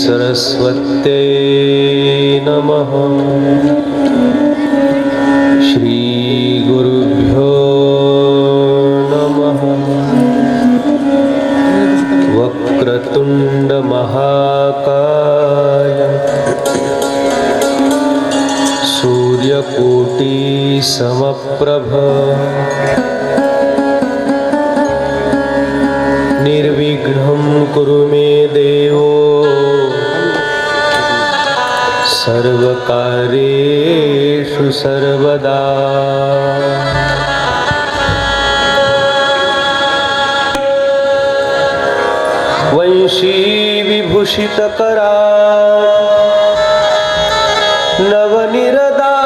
सरस्वत्यै नमः। श्री गुरुभ्यो नमः। वक्रतुंड महाकाय सूर्यकोटि समप्रभ निर्विघ्नं कुरु मे देवो सर्वकार्येषु सर्वदा। वंशी विभूषितकरा नवनिरदाभा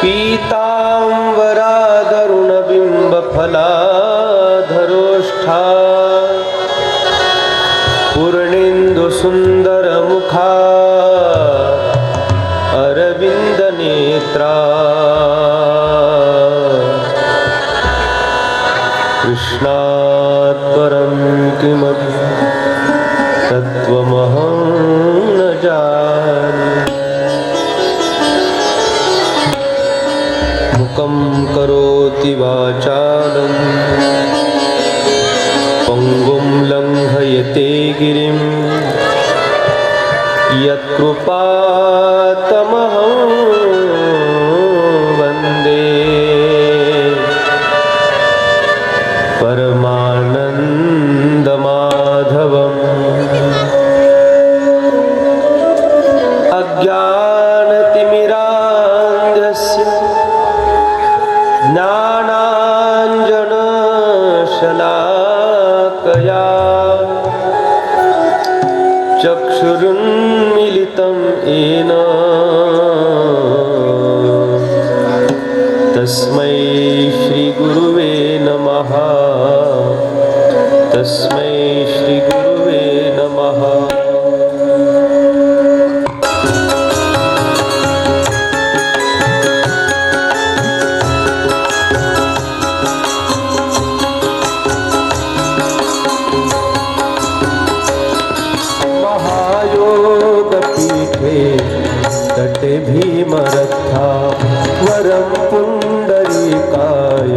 पीताम्बरादरुणबिम्बफलाधरोष्ठा पूर्णेन्दु सुंदर मुखा अरविंद नेत्रा कृष्णात् परं किमपि तत्त्वमहं न जाने। मुखं करोति वाचालं पंगुं लंघयते गिरिं यत्कृपातमहं वन्दे परमानन्दमाधवम्। अज्ञानतिमिरान्धस्य ज्ञानाञ्जनशलाकया चक्षुरुन्मीलितं येन तस्मै श्रीगुरुवे नमः। तस्मै श्रीगुरुवे नमः। तटे भीमरथा वरं पुण्डरीकाय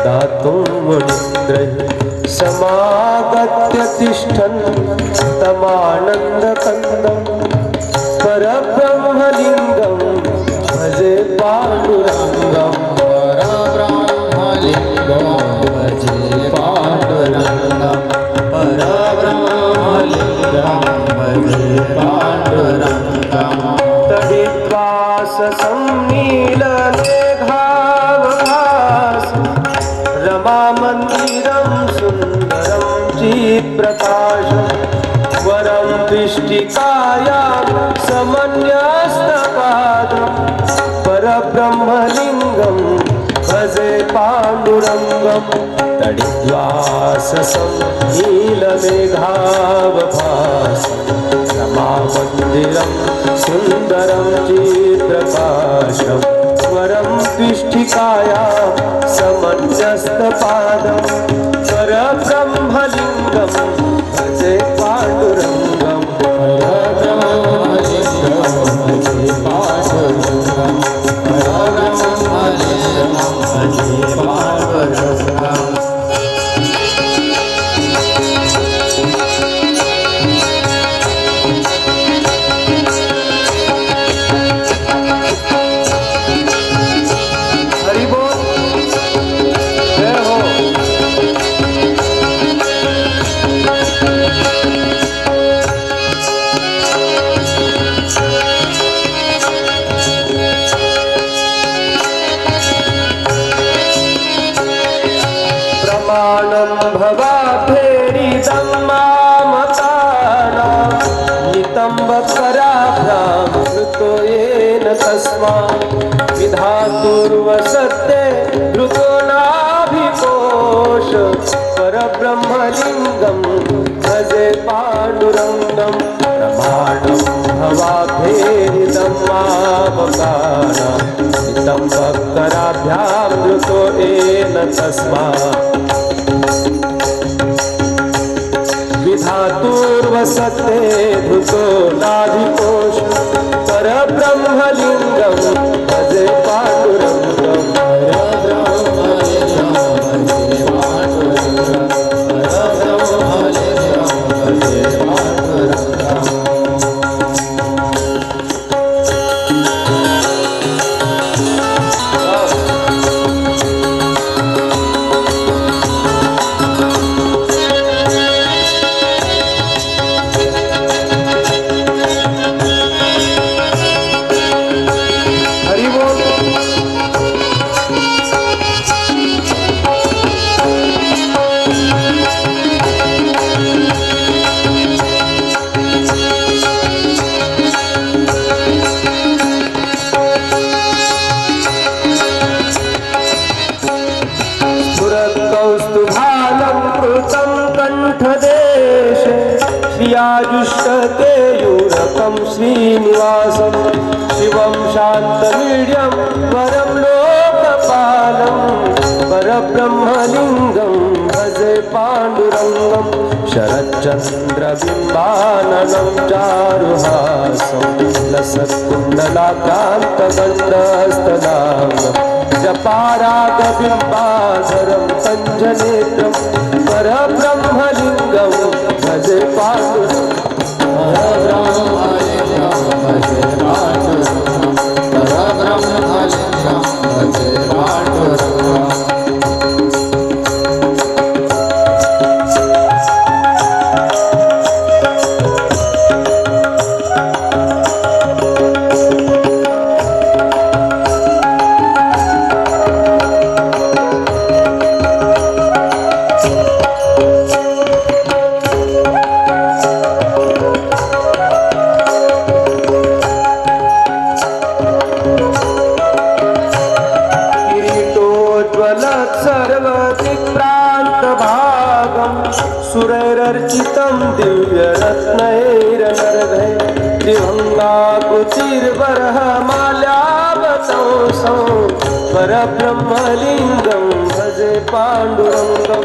दातुं मुनिन्द्रैः समागत्य तिष्ठन् तमानन्दकन्दं परब्रह्मलिङ्गं भजे पाण्डुरङ्गं। परब्रह्मलिङ्गं भजे पाण्डुरङ्गं। परब्रह्मलिङ्गं भजे पाण्डुरङ्गं। संनीलमेघावभास रमामन्दिरं सुन्दरं चित्प्रकाशं वरं दृष्टिकायां समन्यस्तपादं परब्रह्मलिङ्गं भजे पाण्डुरङ्गं। तडिद्वाससं नीलमेघावभास रमामन्दिरं सुन्दरं चित्प्रकाशं वरं पृष्ठिकायां समन्यस्तपादं परब्रह्मलिङ्गं भजे पाण्डुरङ्गं। परब्रह्मलिङ्गं भजे पाण्डुरङ्गं। परब्रह्मलिङ्गं भजे पाण्डुरङ्गं। भवाभेरिदं मामतानां नितम्बकराभ्यां मृतो येन तस्मात् विधातुर्वसते धृतो नाभिकोश परब्रह्मलिङ्गं भजे पाण्डुरङ्गं प्रमाणं भवाभेदं मामकाना हितं भक्तराभ्यां धृतो येन तस्मात् विधातुर्वसते धृतो नाभिकोश परब्रह्मलिङ्गं भजे पाण्डुरङ्गं श्रियाजुष्टकेयूरकं श्रीनिवासं शिवं शान्तमीड्यं परं लोकपालं परब्रह्मलिङ्गं भजे पाण्डुरङ्गं शरच्चन्द्रबिम्बाननं चारुहासं लसत्कुण्डलाकान्तगण्डस्तदाङ्गं जपारागबिम्बाधरं पञ्चनेत्रं परब्रह्मलिङ्गं भजे पाण्डुरङ्गं सुरैरर्चितं दिव्यरत्नैरनर्घै त्रिभङ्गाकुतिर्बरहमाल्यावतंसं परब्रह्मलिङ्गं भजे पाण्डुरङ्गं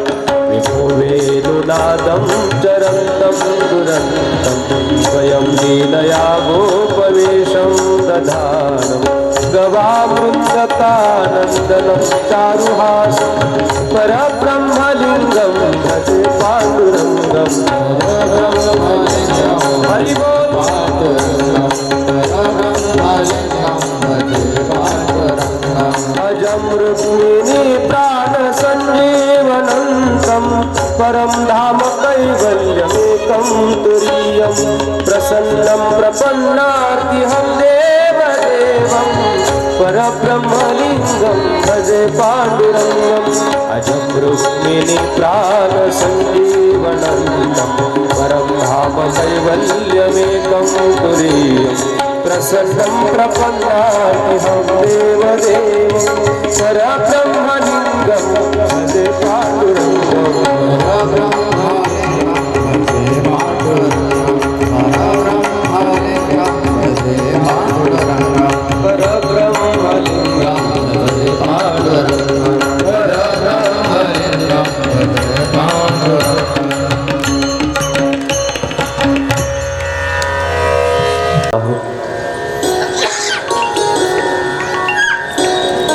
विभुवेणुनादं चरन्तं दुरन्तं स्वयं लीलया गोपवेशं दधानं गवामृन्दकानन्दनं चारुहासं परब्रह्मलिङ्गं भजे पाण्डुरङ्गं हरि बोल अजं रुक्मिणी प्राणसञ्जीवनन्तं परं धाम कैवल्यमेकं तुरीयं प्रसन्नं प्रपन्नार्तिहं देवदेवं परब्रह्मलिङ्गं भजे पाण्डुरङ्गम् अजं रुक्मिणी प्राणसञ्जीवनन्तं परं धाम कैवल्यमेकं तुरीयं प्रसन्नं प्रपन्नार्तिहं देवदेवं परब्रह्मलिङ्गं भजे पाण्डुरङ्गं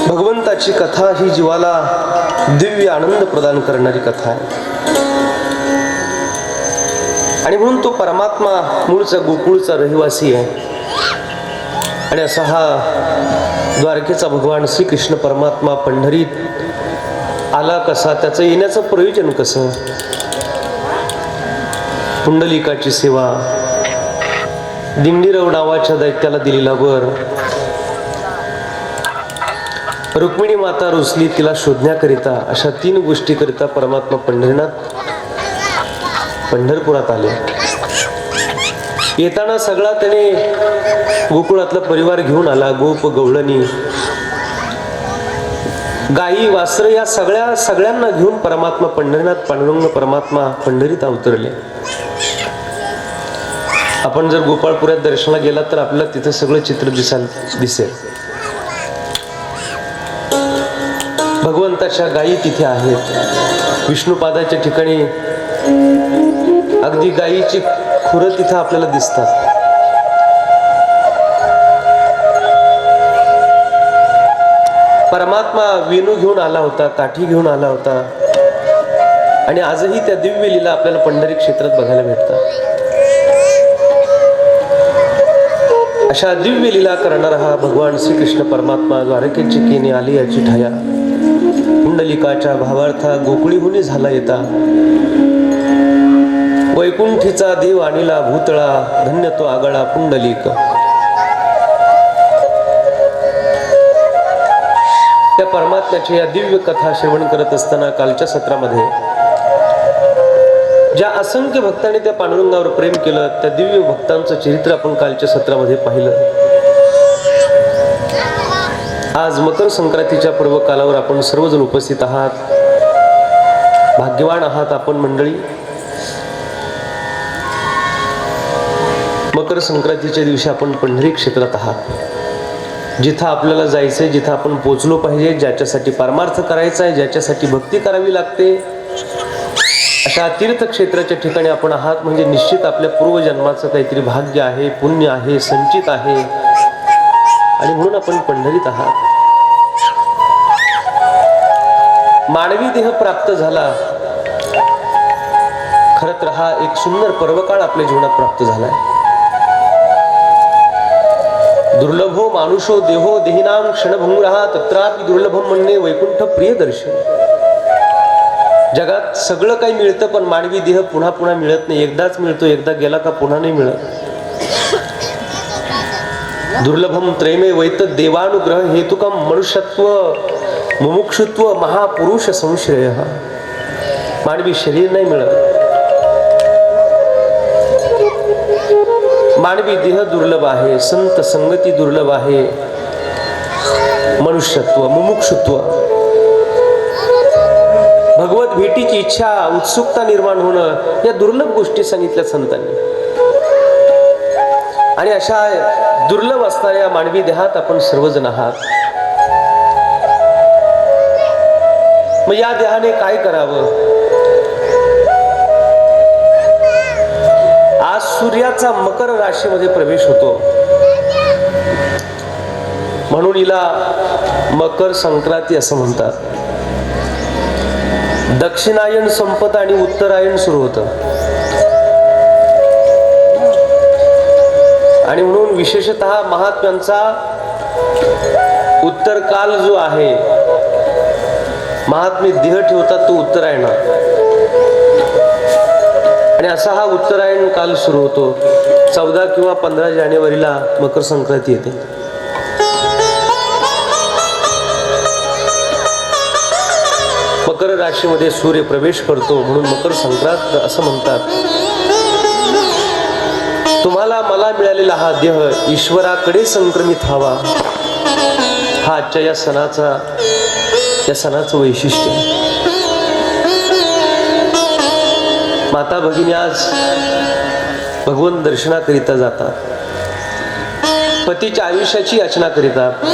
भगवंताची कथा ही जीवाला दिव्य आनंद प्रदान करणारी कथा आहे आणि म्हणून तो परमात्मा मूळचा गोकुळचा रहिवासी आहे आणि असा हा द्वारकेचा भगवान श्रीकृष्ण परमात्मा पंढरीत आला कसा, त्याचं येण्याचं प्रयोजन कसं, पुंडलिकाची सेवा, दिंडीरव नावाच्या दैत्याला दिलेला वर, रुक्मिणी माता रुसली तिला शोधण्याकरिता, अशा 3 गोष्टीकरिता परमात्मा पंढरपुरात आले. येताना सगळा त्याने गोकुळातला परिवार घेऊन आला. गोप गवळणी गाई वासर या सगळ्यांना घेऊन परमात्मा पंढरीनाथ पांडुरंग परमात्मा पंढरीत अवतरले. आपण जर गोपाळपुऱ्यात दर्शनाला गेला तर आपल्याला तिथं सगळं चित्र दिसेल. भगवंताच्या गायी तिथे आहेत. विष्णुपादाच्या ठिकाणी अगदी गायीची खुरं तिथं आपल्याला दिसतात. परमात्मा वेणू घेऊन आला होता, काठी घेऊन आला होता. आणि आजही त्या दिव्य लीला आपल्याला पंढरी क्षेत्रात बघायला भेटतात. अशा दिव्य लीला करणारा हा भगवान श्रीकृष्ण परमात्मा द्वारकेची केनी आली याची ठाया. पुंडलिकाच्या भावार्था गोकुळीहुनी झाला येता. वैकुंठीचा देव आणिला भूतळा, धन्य तो आगळा पुंडलिक. त्या परमात्म्याची या दिव्य कथा श्रवण करत असताना कालच्या सत्रामध्ये ज्या असंख्य भक्तांनी त्या पांडुरंगावर प्रेम केलं त्या दिव्य भक्तांचं चरित्र आपण कालच्या सत्रामध्ये पाहिलं. आज मकर संक्रांतीच्या पर्व कालावर आपण सर्वजण उपस्थित आहात. भाग्यवान आहात आपण मंडळी. मकर संक्रांतीच्या दिवशी आपण पंढरी क्षेत्रात आहात. जिथं आपल्याला जायचंय, जिथं आपण पोचलो पाहिजे, ज्याच्यासाठी परमार्थ करायचा आहे, ज्याच्यासाठी भक्ती करावी लागते, अशा तीर्थक्षेत्राच्या ठिकाणी आपण आहात. म्हणजे निश्चित आपल्या पूर्वजन्माचं काहीतरी भाग्य आहे, पुण्य आहे, संचित आहे. आणि म्हणून आपण पंढरीत आहात. मानवी देह प्राप्त झाला. खरं तर हा एक सुंदर पर्वकाळ आपल्या जीवनात प्राप्त झालाय. दुर्लभो मानुषो देहो देहिनाम क्षणभंगुरहा तत्रापि दुर्लभम म्हणणे वैकुंठ प्रियदर्शन. जगात सगळं काही मिळतं पण मानवी देह पुन्हा पुन्हा मिळत नाही. एकदाच मिळतो, एकदा गेला का पुन्हा नाही मिळत. दुर्लभम त्रयमे वैत देवानुग्रह हेतुकम मनुष्यत्व मुमुक्षुत्व महापुरुष संश्रय. मानवी शरीर नाही मिळत. मानवी देह दुर्लभ आहे, संत संगती दुर्लभ आहे, मनुष्यत्व मुमुक्षुत्व भगवत भेटीची इच्छा उत्सुकता निर्माण होणं या दुर्लभ गोष्टी सांगितल्या संतांनी. आणि अशा दुर्लभ असणाऱ्या मानवी देहात आपण सर्वजण आहात. मग या देहाने काय करावं? आज सूर्याचा मकर राशीमध्ये प्रवेश होतो म्हणून हिला मकर संक्रांती असं म्हणतात. दक्षिणायन संपत आणि उत्तरायण सुरू होतं. आणि म्हणून विशेषतः महात्म्यांचा उत्तर काल जो आहे, महात्मे देह ठेवतात तो उत्तरायणात. आणि असा हा उत्तरायण काल सुरू होतो. 14 किंवा 15 जानेवारीला मकर संक्रांती येते. मकर राशीमध्ये सूर्य प्रवेश करतो म्हणून मकर संक्रांत असं म्हणतात. तुम्हाला मला मिळालेला हा देह ईश्वराकडे संक्रमित व्हावा, हा आजच्या या सणाचं वैशिष्ट्य. माता भगिनी आज भगवंत दर्शनाकरिता जातात. पतीच्या आयुष्याची याचना करितात.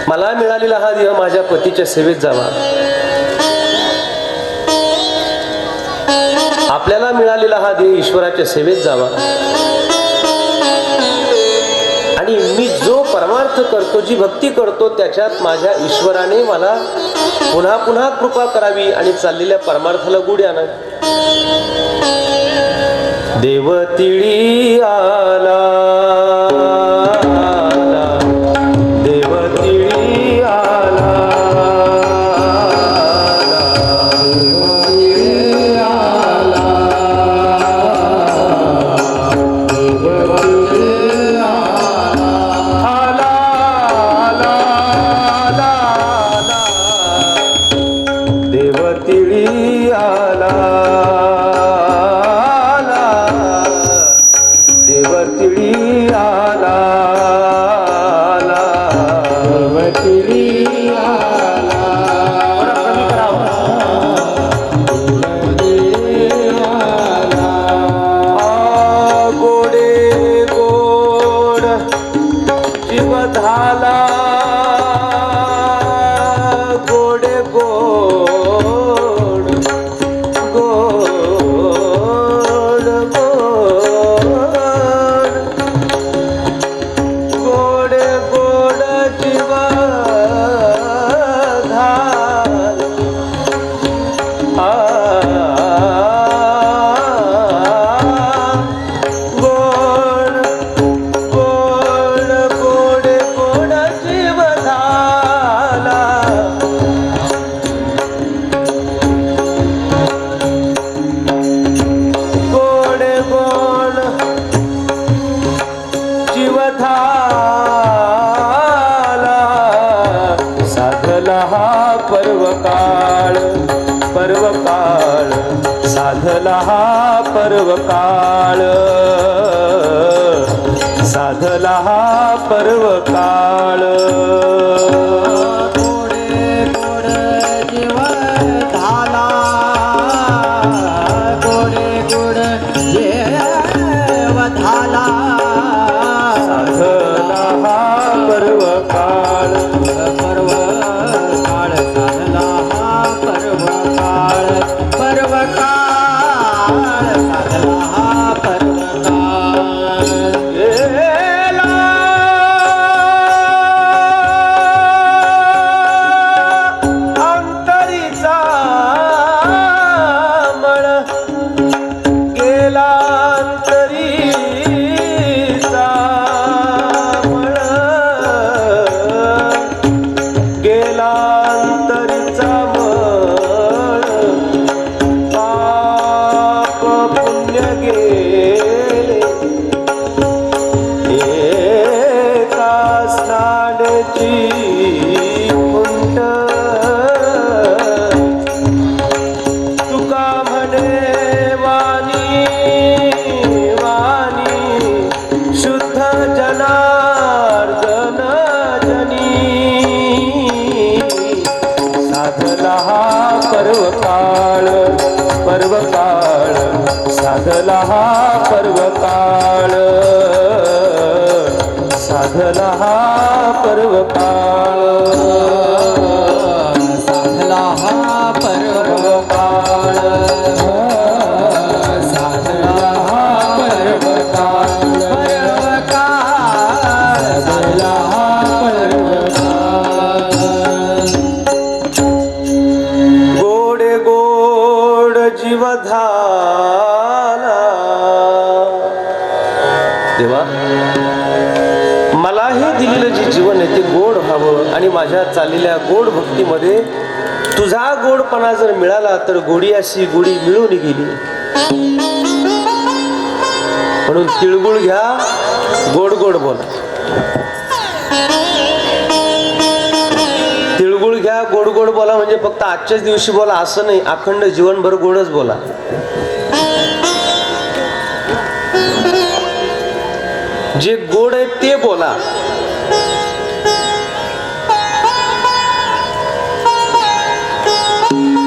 मला मिळालेला हा देह माझ्या पतीच्या सेवेत जावा. आपल्याला मिळालेला हा देह ईश्वराच्या सेवेत जावा. आणि मी जो परमार्थ करतो, जी भक्ती करतो, त्याच्यात माझ्या ईश्वराने मला पुन्हा पुन्हा कृपा करावी आणि चाललेल्या परमार्थाला गुढी आणावी. देव तिळी आला, देव तिळी आला, साधला हा पर्वकाळ, साधला हा पर्वकाळ. गोडे गोड जीव झाला, गोडे गोड जीव झाला. साधला हा पर्वकाळ, पर्वकाळ साधला हा पर्वकाळ, पर्वकाळ साधला हा पर्वकाळ. गेला अंतरीचा मळ, गेला अंतरीचा मळ, गेला अंतरीचा मळ. पाप पुण्य गेले एका स्नानाची खुंट. तुका म्हणे वाणी वाणी शुद्ध जनार्दन जनी. साधला हा पर्वकाळ, पर्वकाळ साधला हा पर्वकाळ, साधला हा पर्वकाळ. साधला हा पर्वकाळ, साधला हा पर्वकाळ, पर्वकाळ साधला हा पर्वकाळ. गोडे गोड जीव झाला. देवा, मला हे दिलेलं जे जीवन आहे ते गोड व्हावं आणि माझ्या चाललेल्या गोड भक्तीमध्ये तुझा गोडपणा जर मिळाला तर गोडी अशी गोडी मिळून गेली. म्हणून तिळगुळ घ्या, गोड गोड बोला. तिळगुळ घ्या, गोड गोड बोला म्हणजे फक्त आजच्याच दिवशी बोला असं नाही, अखंड जीवनभर गोडच बोला. जे गोड आहे ते बोला.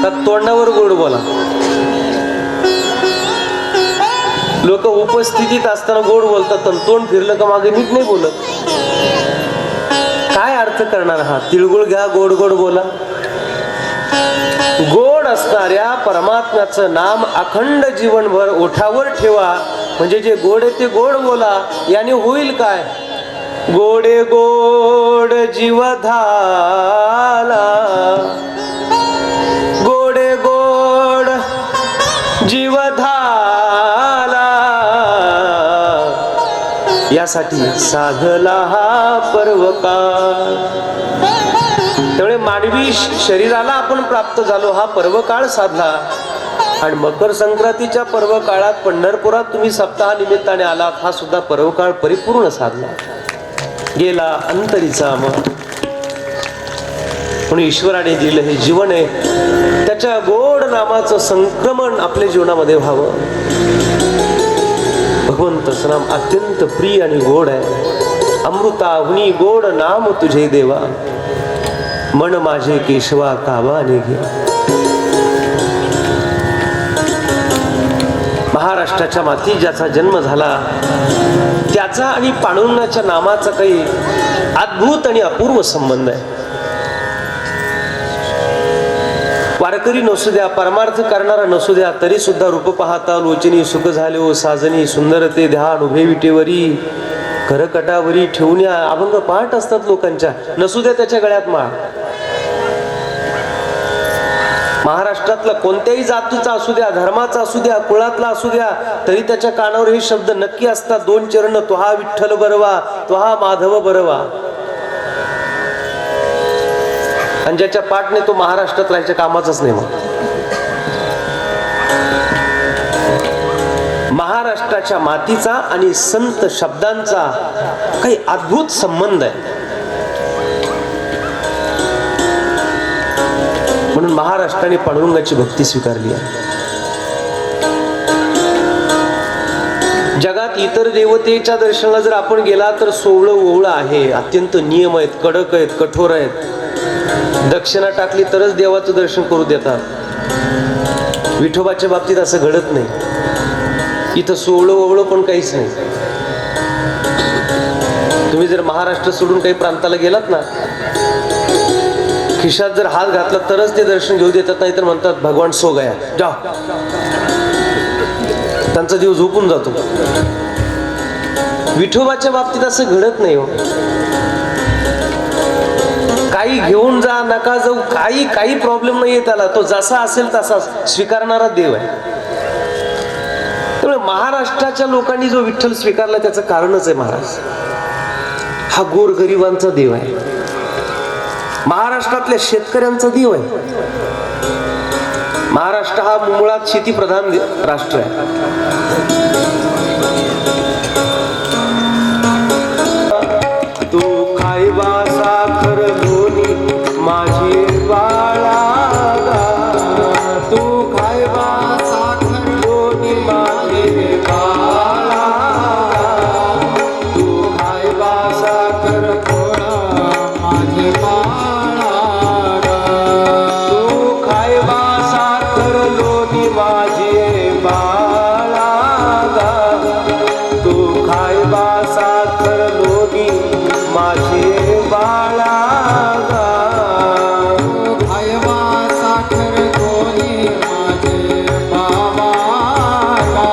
का तोंडावर गोड बोला. लोक उपस्थितीत असताना गोड बोलतात, तोंड फिरलं का मागे नीट नाही बोलत. काय अर्थ करणार हा? तिळगुळ घ्या, गोड गोड बोला. गोड असणाऱ्या परमात्म्याचं नाम अखंड जीवनभर ओठावर ठेवा. म्हणजे जे गोड आहे ते गोड बोला. याने होईल काय? गोडे गोड जीव झाला, गोडे गोड जीव झाला. यासाठी साधला हा पर्वकाळ. त्यामुळे मानवी शरीराला आपण प्राप्त झालो, हा पर्वकाळ साधला. आणि मकर संक्रांतीच्या पर्व काळात पंढरपुरात तुम्ही सप्ताह निमित्ताने आलात, हा सुद्धा पर्वकाळ परिपूर्ण साधला. गेला अंतरीचा मळ. म्हणून ईश्वराने दिलेलं हे जीवन आहे, त्याच्या गोड नामाचं संक्रमण आपल्या जीवनामध्ये व्हावं. भगवंताचं नाम अत्यंत प्रिय आणि गोड आहे. अमृताहुनी गोड नाम तुझे देवा. मन माझे केशवा कामाने घे. महाराष्ट्राच्या मातीत ज्याचा जन्म झाला त्याचा आणि पांडुरंगाच्या नामाचा काही अद्भुत आणि अपूर्व संबंध आहे. वारकरी नसू द्या, परमार्थ करणारा नसू द्या, तरी सुद्धा रूप पाहता लोचनी सुख झाले ओ साजनी, सुंदरते ध्यान उभे विटेवरी, करकटावरी ठेवून या अभंग पाठ असतात लोकांच्या. नसू द्या त्याच्या गळ्यात माळ. महाराष्ट्रातला कोणत्याही जातीचा असू द्या, धर्माचा असू द्या, कुळातला असू द्या, तरी त्याच्या कानावर हे शब्द नक्की असतात. दोन चरण, तो हा विठ्ठल बरवा, तो हा माधव बरवा. आणि ज्याच्या पाठने तो महाराष्ट्रात राहायच्या कामाचाच नाही. मग महाराष्ट्राच्या मातीचा आणि संत शब्दांचा काही अद्भुत संबंध आहे. म्हणून महाराष्ट्राने पांडुरंगाची भक्ती स्वीकारली आहे. जगात इतर देवतेच्या दर्शनाला जर आपण गेला तर सोवळं ओवळं आहे, अत्यंत नियम आहेत, कडक आहेत, कठोर आहेत. दक्षिणा टाकली तरच देवाचं दर्शन करू देतात. विठोबाच्या बाबतीत असं घडत नाही. इथं सोवळं ओवळं पण काहीच नाही. तुम्ही जर महाराष्ट्र सोडून काही प्रांताला गेलात ना, खिशात जर हात घातला तरच ते दर्शन घेऊ देतात, नाही तर म्हणतात भगवान सो गया, जा. त्यांचा देव झोपून जातो. विठोबाच्या बाबतीत असं घडत नाही हो. काही घेऊन जा, नका जाऊ, काही प्रॉब्लेम नाहीये त्याला. तो जसा असेल तसा स्वीकारणारा देव आहे. त्यामुळे महाराष्ट्राच्या लोकांनी जो विठ्ठल स्वीकारला त्याचं कारणच आहे. महाराज हा गोरगरिबांचा देव आहे. महाराष्ट्रातल्या शेतकऱ्यांचा देव आहे. महाराष्ट्र हा मुळात शेतीप्रधान राष्ट्र आहे. तू खायबा साखर लोणी माझी बाळा, तू खायबा साखर लोणी माझे बाळा, तू खायबा साखर माझे बाळा, तू खायबा साखर लोणी माझे बाळा, तू खायबा साखर लोणी माझे बाळा, खायबा साखर लोणी माझे बाबा,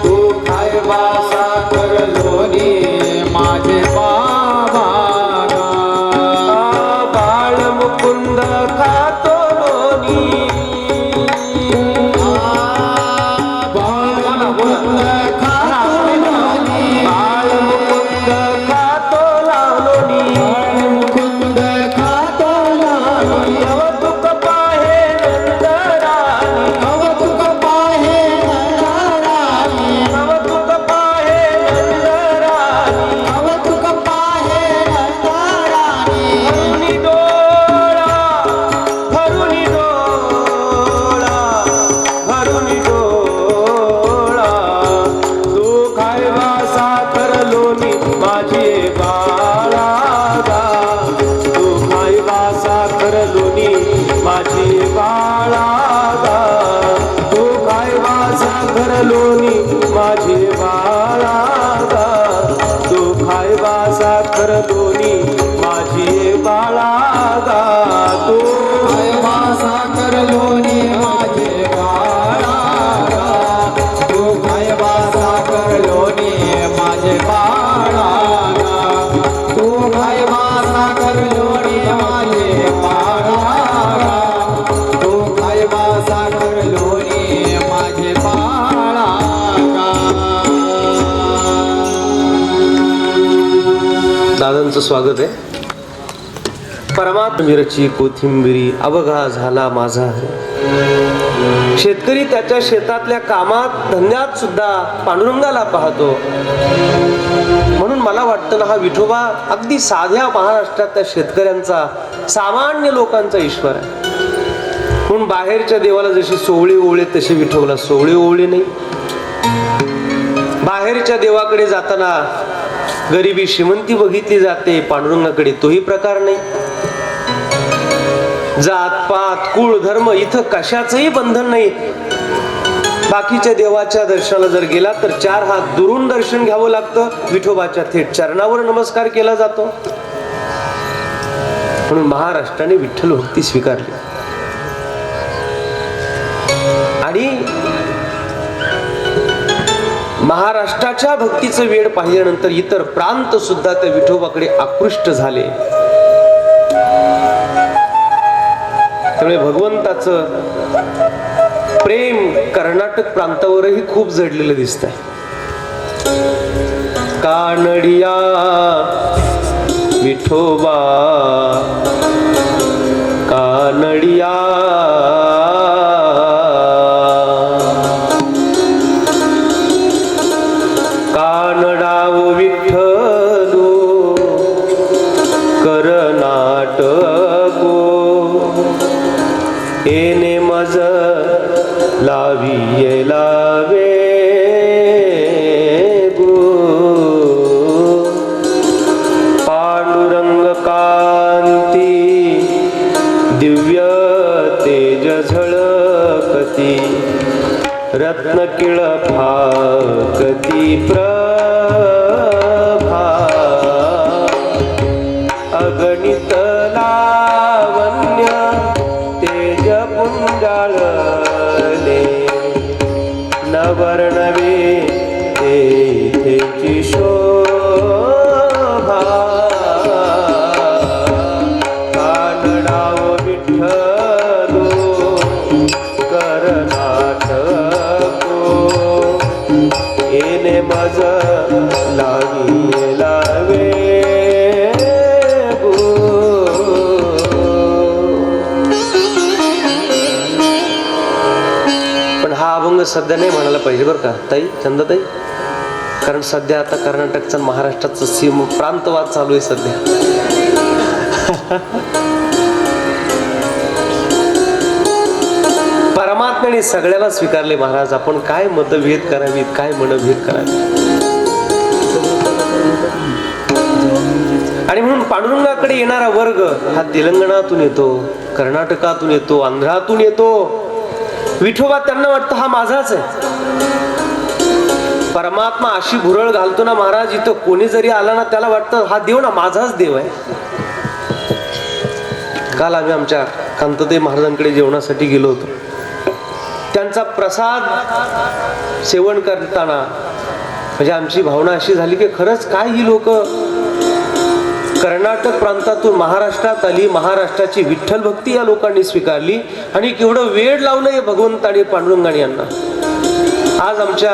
तू खायबा साखर लोणी माझे बाबा. बाळ मुकुंद खातो लोणी, बाळ मुकुंद खातो लोणी, बाळ मुकुंद खातो लोणी, मुकुंद खातो लोणी, कौतुक पाहे नंदराणी, कौतुक पाहे नंदराणी, कौतुक पाहे नंदराणी, कौतुक पाहे नंदराणी. हरुणी डोळा, हरुणी डोळा, हरुणी डोळा, तू खायबा साखर लोणी माझे बाळा, तू खायबा साखर लोणी माझे बाळा, तू खायबा साखर लोणी माझे बाळा, तू खायबा साखर लोणी माझे बाळा, तू खायबा साखर लोणी माझे बाळा, तू खायबा साखर लोणी माझे बाळा, तू खायबा साखर लोणी माझे बाळा, तू खायबा साखर लोणी माझे बाळा. दादांचं स्वागत आहे. परमात्मा मिरची कोथिंबिरी अवघा झाला माझा हरी. शेतकरी त्याच्या शेतातल्या कामात धंद्यात सुद्धा पांडुरंगाला पाहतो. म्हणून मला वाटतं ना, हा विठोबा अगदी साध्या महाराष्ट्रातल्या शेतकऱ्यांचा, सामान्य लोकांचा ईश्वर आहे. म्हणून बाहेरच्या देवाला जशी सोवळी ओवळे तशी विठोबाला सोवळी ओवळी नाही. बाहेरच्या देवाकडे जाताना गरिबी श्रीमंती बघितली जाते, पांडुरंगाकडे तोही प्रकार नाही. जात पात कुळ धर्म इथं कशाचंही बंधन नाही. बाकीच्या देवाच्या दर्शनाला जर गेला तर 4 हात दुरून दर्शन घ्यावं लागतं. विठोबाच्या थेट चरणावर नमस्कार केला जातो. म्हणून महाराष्ट्राने विठ्ठल भक्ती स्वीकारली. आणि महाराष्ट्राच्या भक्तीचं वेळ पाहिल्यानंतर इतर प्रांत सुद्धा त्या विठोबाकडे आकृष्ट झाले. त्यामुळे भगवंताचं प्रेम कर्नाटक प्रांतावरही खूप जडलेलं दिसतंय. कानडिया विठोबा कानडिया कानडाव विठ्ठलो कर्नाटको एने मज लाविये लावे गो पांडुरंग कांती दिव्य तेज झळकती रत्नकिळ फाकती प्रभा अगणित लावण्य तेज पुंजाळले नवर्णवे तेथेची शोभा कानडाव विठ्ठलो कर्नाटको एने मज लाविये लावे गो. पण हा अभंग सध्या नाही म्हणायला पाहिजे बरं का ताई, चंदाताई, कारण सध्या आता कर्नाटकचा महाराष्ट्राचा सीम प्रांतवाद चालू आहे सध्या. परमात्म्याने सगळ्याला स्वीकारले महाराज. आपण काय मतभेद करावीत, काय मनभेद करावे. आणि म्हणून पांडुरंगाकडे येणारा वर्ग हा तेलंगणातून येतो, कर्नाटकातून येतो, आंध्रातून येतो. विठोबा त्यांना वाटतं हा माझाच आहे. परमात्मा अशी भुरळ घालतो ना महाराज, इथं कोणी जरी आला ना त्याला वाटतं हा देव ना माझाच देव आहे. काल आम्ही आमच्या कांताताई महाराजांकडे जेवणासाठी गेलो होतो. त्यांचा प्रसाद सेवन करताना म्हणजे आमची भावना अशी झाली की खरंच काय ही लोक कर्नाटक प्रांतातून महाराष्ट्रात आली, महाराष्ट्राची विठ्ठल भक्ती या लोकांनी स्वीकारली आणि केवढं वेळ लावलंय भगवंताने पांडुरंगाने यांना. आज आमच्या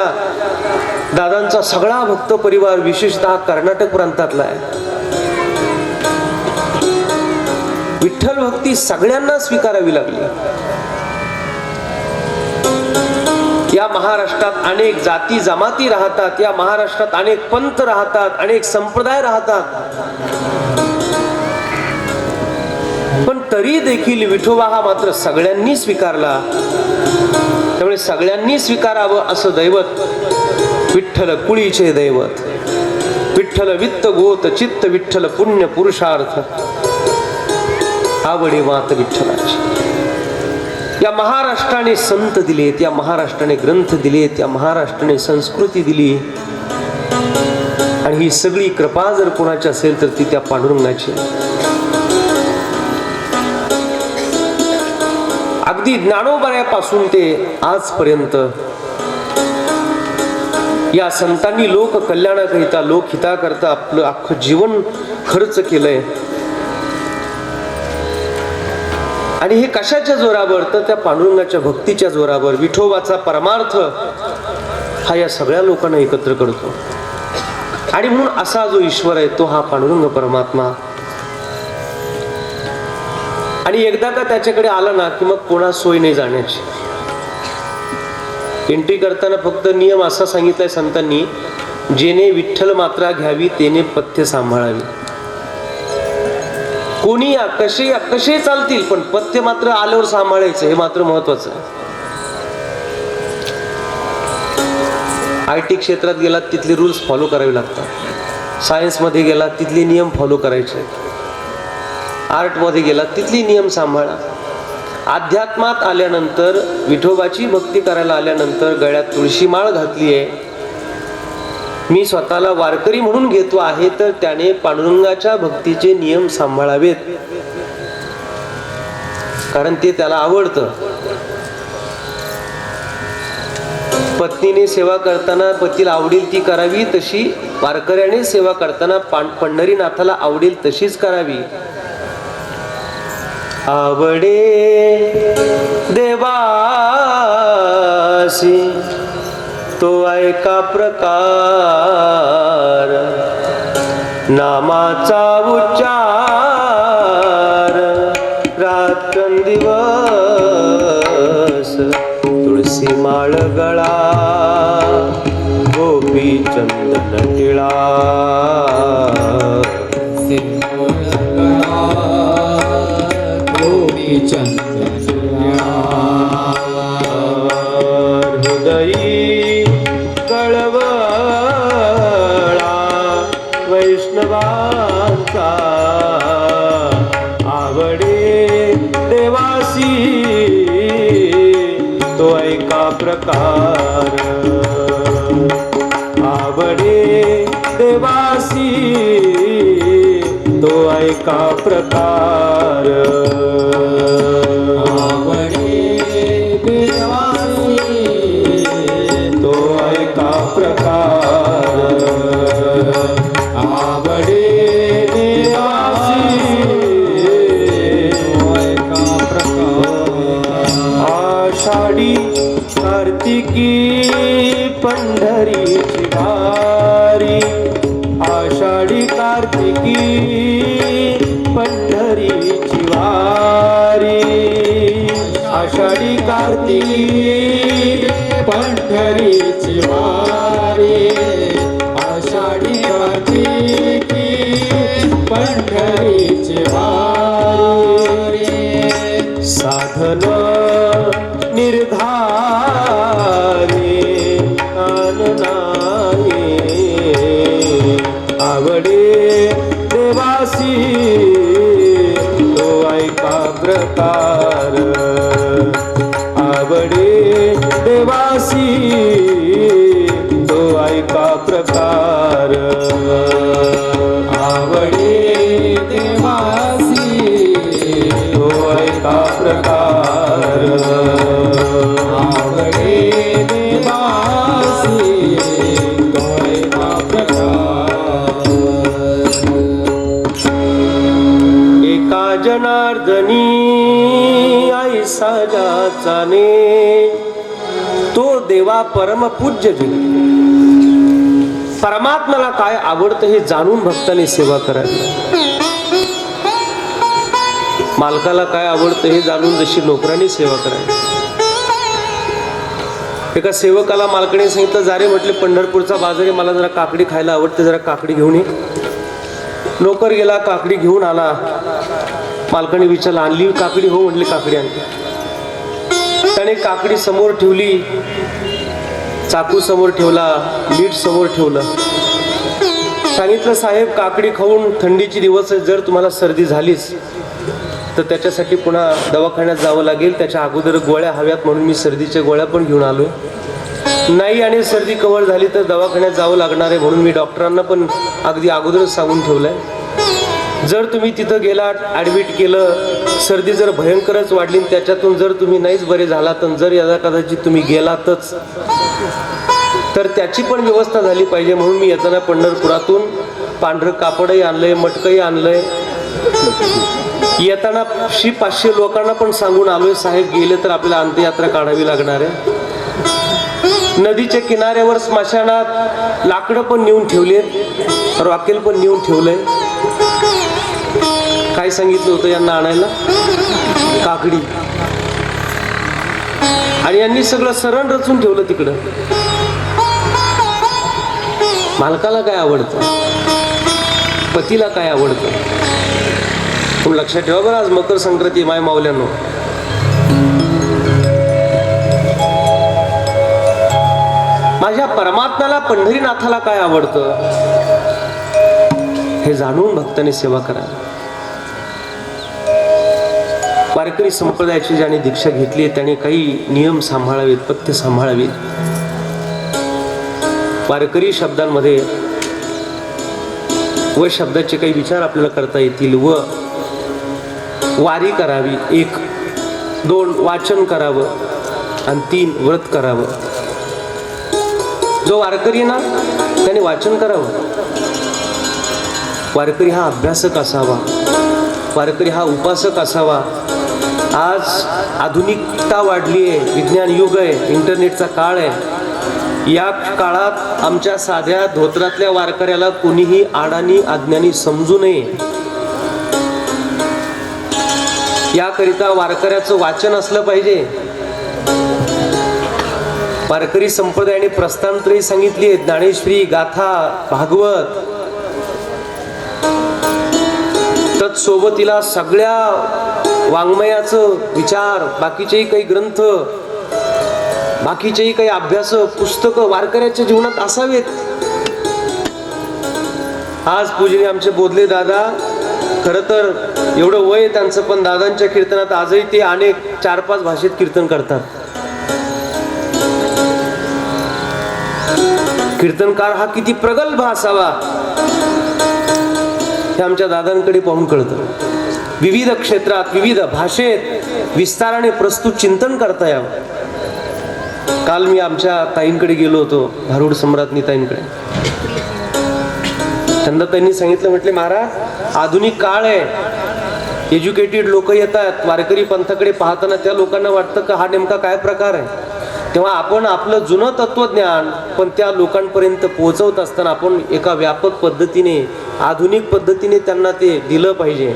दादांचा सगळा भक्त परिवार विशेषतः कर्नाटक प्रांतातला आहे. विठ्ठल भक्ती सगळ्यांना स्वीकारावी लागली. या महाराष्ट्रात अनेक जाती जमाती राहतात, या महाराष्ट्रात अनेक पंथ राहतात, अनेक संप्रदाय राहतात, पण तरी देखील विठोबा हा मात्र सगळ्यांनी स्वीकारला. त्यामुळे सगळ्यांनी स्वीकारावं असं दैवत विठ्ठल कुळीचे दैवत. विठ्ठल वित्त गोत चित्त विठ्ठल पुण्य पुरुषार्थ आवडे मात विठ्ठलाची. या महाराष्ट्राने संत दिलेत, या महाराष्ट्राने ग्रंथ दिलेत, या महाराष्ट्राने संस्कृती दिली. आणि ही सगळी कृपा जर कोणाची असेल तर ती त्या पांडुरंगाची. अगदी ज्ञानोबापासून ते आजपर्यंत या संतांनी लोक कल्याणाकरिता, लोकहिताकरता आपलं अख्खं जीवन खर्च केलंय. आणि हे कशाच्या जोरावर तर त्या पांडुरंगाच्या भक्तीच्या जोरावर. विठोबाचा परमार्थ हा या सगळ्या लोकांना एकत्र करतो. आणि म्हणून असा जो ईश्वर आहे तो हा पांडुरंग परमात्मा. आणि एकदा का त्याच्याकडे आला ना की मग कोणा सोय नाही जाण्याची. एंट्री करताना फक्त नियम असा सांगितलाय संतांनी, जेने विठ्ठल मात्रा घ्यावी तेने पथ्य सांभाळावी. कोणी या कसे चालतील पण पथ्य मात्र आल्यावर सांभाळायचं, हे मात्र महत्वाचं आहे. IT क्षेत्रात गेलात तिथले रूल्स फॉलो करावे लागतात. सायन्स मध्ये गेलात तिथले नियम फॉलो करायचे. आर्टमध्ये गेला तिथली नियम सांभाळा. अध्यात्मात आल्यानंतर, विठोबाची भक्ती करायला आल्यानंतर गळ्यात तुळशी माळ घातली आहे, मी स्वतःला वारकरी म्हणून घेतो आहे, तर त्याने पांडुरंगाच्या भक्तीचे नियम सांभाळावेत, कारण ते त्याला आवडतं. पत्नीने सेवा करताना पतीला आवडेल ती करावी, तशी वारकऱ्याने सेवा करताना पंढरीनाथाला आवडेल तशीच करावी. आवडे देवासी तो ऐका प्रकार, नामाचा उच्चार रात्रंदिवस, तुळशी माळ गळा गोपी चंदन टिळा. हृदयी कळवळा वैष्णवांचा, आवडे देवासी तो ऐका प्रकार, आवडे देवासी तो ऐका प्रकार. आवडे देवासी तो ऐका प्रकार, आवडे देवासी ऐका प्रकार. आषाढी कार्तिकी पंढरीची वारी, आषाढी कार्तिकी पंढरीची वारी, आषाढी कार्तिकी पंढरीची वारी, आषाढी कार्तिकी पंढरीची वारी. साधन निर्धारी नाही, आवडे देवासी तो ऐका प्रकार, आवडे देवासी तो ऐका प्रकार, आवडे देवासी तो ऐका प्रकार, आवडे देवासी तो ऐका प्रकार. एका जनार्दनी ऐसा जाचाने, तो देवा परम पूज्य जन. परमात्म्याला काय आवडतं हे जाणून भक्ताने सेवा करावी. मालकाला काय आवडतं हे जाणून जशी नोकरांनी सेवा करावी. एका सेवकाला मालकाने सांगितलं, जा रे म्हटले पंढरपूरचा बाजार आहे, मला जरा काकडी खायला आवडते, जरा काकडी घेऊन ये. नोकर गेला, काकडी घेऊन आला. मालकाने विचारलं, आणली काकडी? हो म्हटले, काकडी आणली. त्याने काकडी समोर ठेवली, चाकू समोर ठेवला, मीठ समोर ठेवलं. सांगितलं, साहेब काकडी खाऊन थंडीचे दिवस जर तुम्हाला सर्दी झालीच तर त्याच्यासाठी पुन्हा दवाखान्यात जावं लागेल, त्याच्या अगोदर गोळ्या हव्यात, म्हणून मी सर्दीच्या गोळ्या पण घेऊन आलोय. नाही आणि सर्दी कव्हर झाली तर दवाखान्यात जावं लागणार आहे, म्हणून मी डॉक्टरांना पण अगदी अगोदरच सांगून ठेवलंय. जर तुम्ही तिथं गेलात, ॲडमिट केलं, सर्दी जर भयंकरच वाढली, त्याच्यातून जर तुम्ही नाहीच बरे झालात, तर जर यदा कदाचित तुम्ही गेलातच तर त्याची पण व्यवस्था झाली पाहिजे, म्हणून मी येताना पंढरपुरातून पांढरं कापडही आणलंय, मटकही आणलंय. येताना 500 लोकांना पण सांगून आलोय, साहेब गेले तर आपल्याला अंत्ययात्रा काढावी लागणार आहे. नदीच्या किनाऱ्यावर स्मशानात लाकडं पण नेऊन ठेवले, रॉकेल पण नेऊन ठेवलंय. काय सांगितलं होतं यांना आणायला? काकडी. आणि यांनी सगळं सरण रचून ठेवलं तिकडं. मालकाला काय आवडतं, पतीला काय आवडतं, तुम्ही लक्षात ठेवा बरं. आज मकर संक्रांती माय मावल्यानो. माझ्या परमात्म्याला पंढरीनाथाला काय आवडतं हे जाणून भक्तांनी सेवा करा. वारकरी संप्रदायाची ज्याने दीक्षा घेतली त्याने काही नियम सांभाळावेत, पथ्य सांभाळावेत. वारकरी शब्दांमध्ये व शब्दाचे काही विचार आपल्याला करता येतील. व वारी करावी, 1, 2 वाचन करावं आणि 3 व्रत करावं. जो वारकरी ना त्याने वाचन करावं. वारकरी हा अभ्यासक असावा, वारकरी हा उपासक असावा. आज आधुनिकता वाढली आहे, विज्ञान युग आहे, इंटरनेटचा काळ आहे. या काळात आमच्या साध्या धोत्रातल्या वारकऱ्याला कोणीही अडाणी अज्ञानी समजू नये, याकरिता वारकऱ्याचं वाचन असलं पाहिजे. वारकरी संप्रदायाने प्रस्थानत्रयी सांगितली आहेत, ज्ञानेश्वरी, गाथा, भागवत, तत्सोबतीला सगळ्या वाङ्मयाचं विचार, बाकीचेही काही ग्रंथ, बाकीचेही काही अभ्यास पुस्तकं वारकऱ्याच्या जीवनात असावेत. आज पूजनीय आमचे बोधले दादा, खरं तर एवढं वय त्यांचं, पण दादांच्या कीर्तनात आजही ते अनेक 4-5 भाषेत कीर्तन करतात. कीर्तनकार हा किती प्रगल्भ असावा हे आमच्या दादांकडे पाहून कळतं. विविध क्षेत्रात, विविध भाषेत विस्ताराने प्रस्तुत चिंतन करता यावं. काल मी आमच्या ताईंकडे गेलो होतो, भारूड सम्राज्ञी ताईंकडे. त्यांना त्यांनी सांगितलं, म्हटले महाराज आधुनिक काळ आहे, एज्युकेटेड लोक येतात, वारकरी पंथाकडे पाहताना त्या लोकांना वाटतं की हा नेमका काय प्रकार आहे. तेव्हा आपण आपलं जुनं तत्वज्ञान पण त्या लोकांपर्यंत पोहोचवत असताना आपण एका व्यापक पद्धतीने, आधुनिक पद्धतीने त्यांना ते दिलं पाहिजे.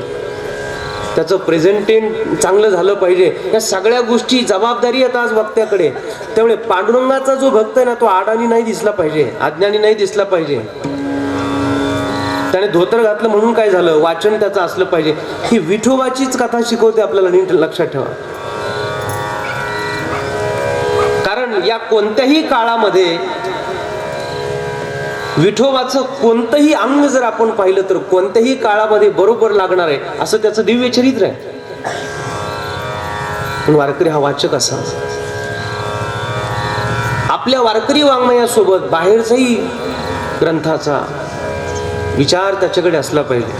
त्याचं प्रेझेंटेशन चांगलं झालं पाहिजे. या सगळ्या गोष्टी जबाबदारी आहेत आज वक्त्याकडे. त्यामुळे पांडुरंगाचा जो भक्त आहे ना, तो अडाणी नाही दिसला पाहिजे, अज्ञानी नाही दिसला पाहिजे. त्याने धोतर घातलं म्हणून काय झालं, वाचन त्याचं असलं पाहिजे. ही विठोबाचीच कथा शिकवते आपल्याला, नीट लक्षात ठेवा. कारण या कोणत्याही काळामध्ये विठोबाचं कोणतंही अंग जर आपण पाहिलं तर कोणत्याही काळामध्ये बरोबर लागणार आहे असं त्याचं दिव्य चरित्र आहे. पण वारकरी हा वाचक असा, आपल्या वारकरी वाङ्मयासोबत बाहेरचाही ग्रंथाचा विचार त्याच्याकडे असला पाहिजे.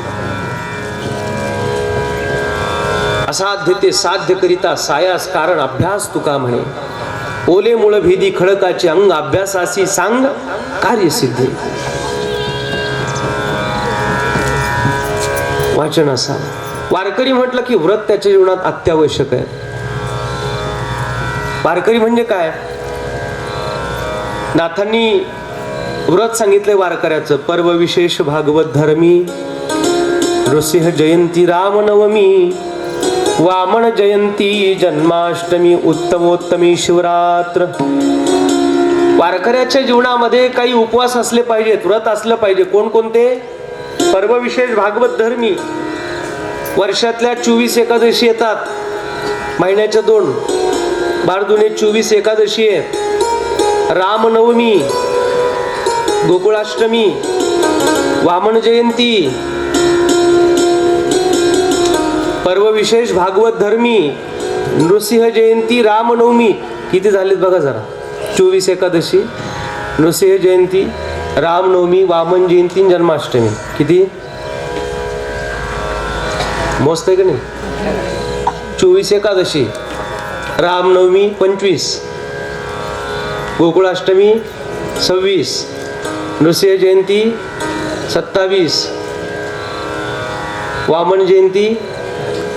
असाध्य ते साध्य करिता सायास कारण अभ्यास तुका म्हणे. ओले मुळ भेदी खडकाचे अंग अभ्यासासी सांग कार्यसिद्धी. वाचन असा. वारकरी म्हटलं की व्रत त्याच्या जीवनात अत्यावश्यक आहे. वारकरी म्हणजे काय, नाथांनी व्रत सांगितलंय वारकऱ्याचं. पर्व विशेष भागवत धर्मी, नृसिंह जयंती रामनवमी, वामन जयंती जन्माष्टमी, उत्तमोत्तमी शिवरात्र. वारकऱ्याच्या जीवनामध्ये काही उपवास असले पाहिजेत, व्रत असलं पाहिजे. कोणकोणते? पर्व विशेष भागवत धर्मी, वर्षातल्या 24 एकादशी येतात, महिन्याच्या 2, 12 24 एकादशी आहेत. रामनवमी, गोकुळाष्टमी, वामन जयंती, पर्व विशेष भागवत धर्मी, नृसिंह जयंती, रामनवमी. किती झालेत बघा जरा. 24 एकादशी, नृसिंह जयंती, रामनवमी, वामन जयंती, जन्माष्टमी. किती मस्त आहे का नाही? 24 एकादशी, रामनवमी 25, गोकुळाष्टमी 26, नृसिंह जयंती 27, वामन जयंती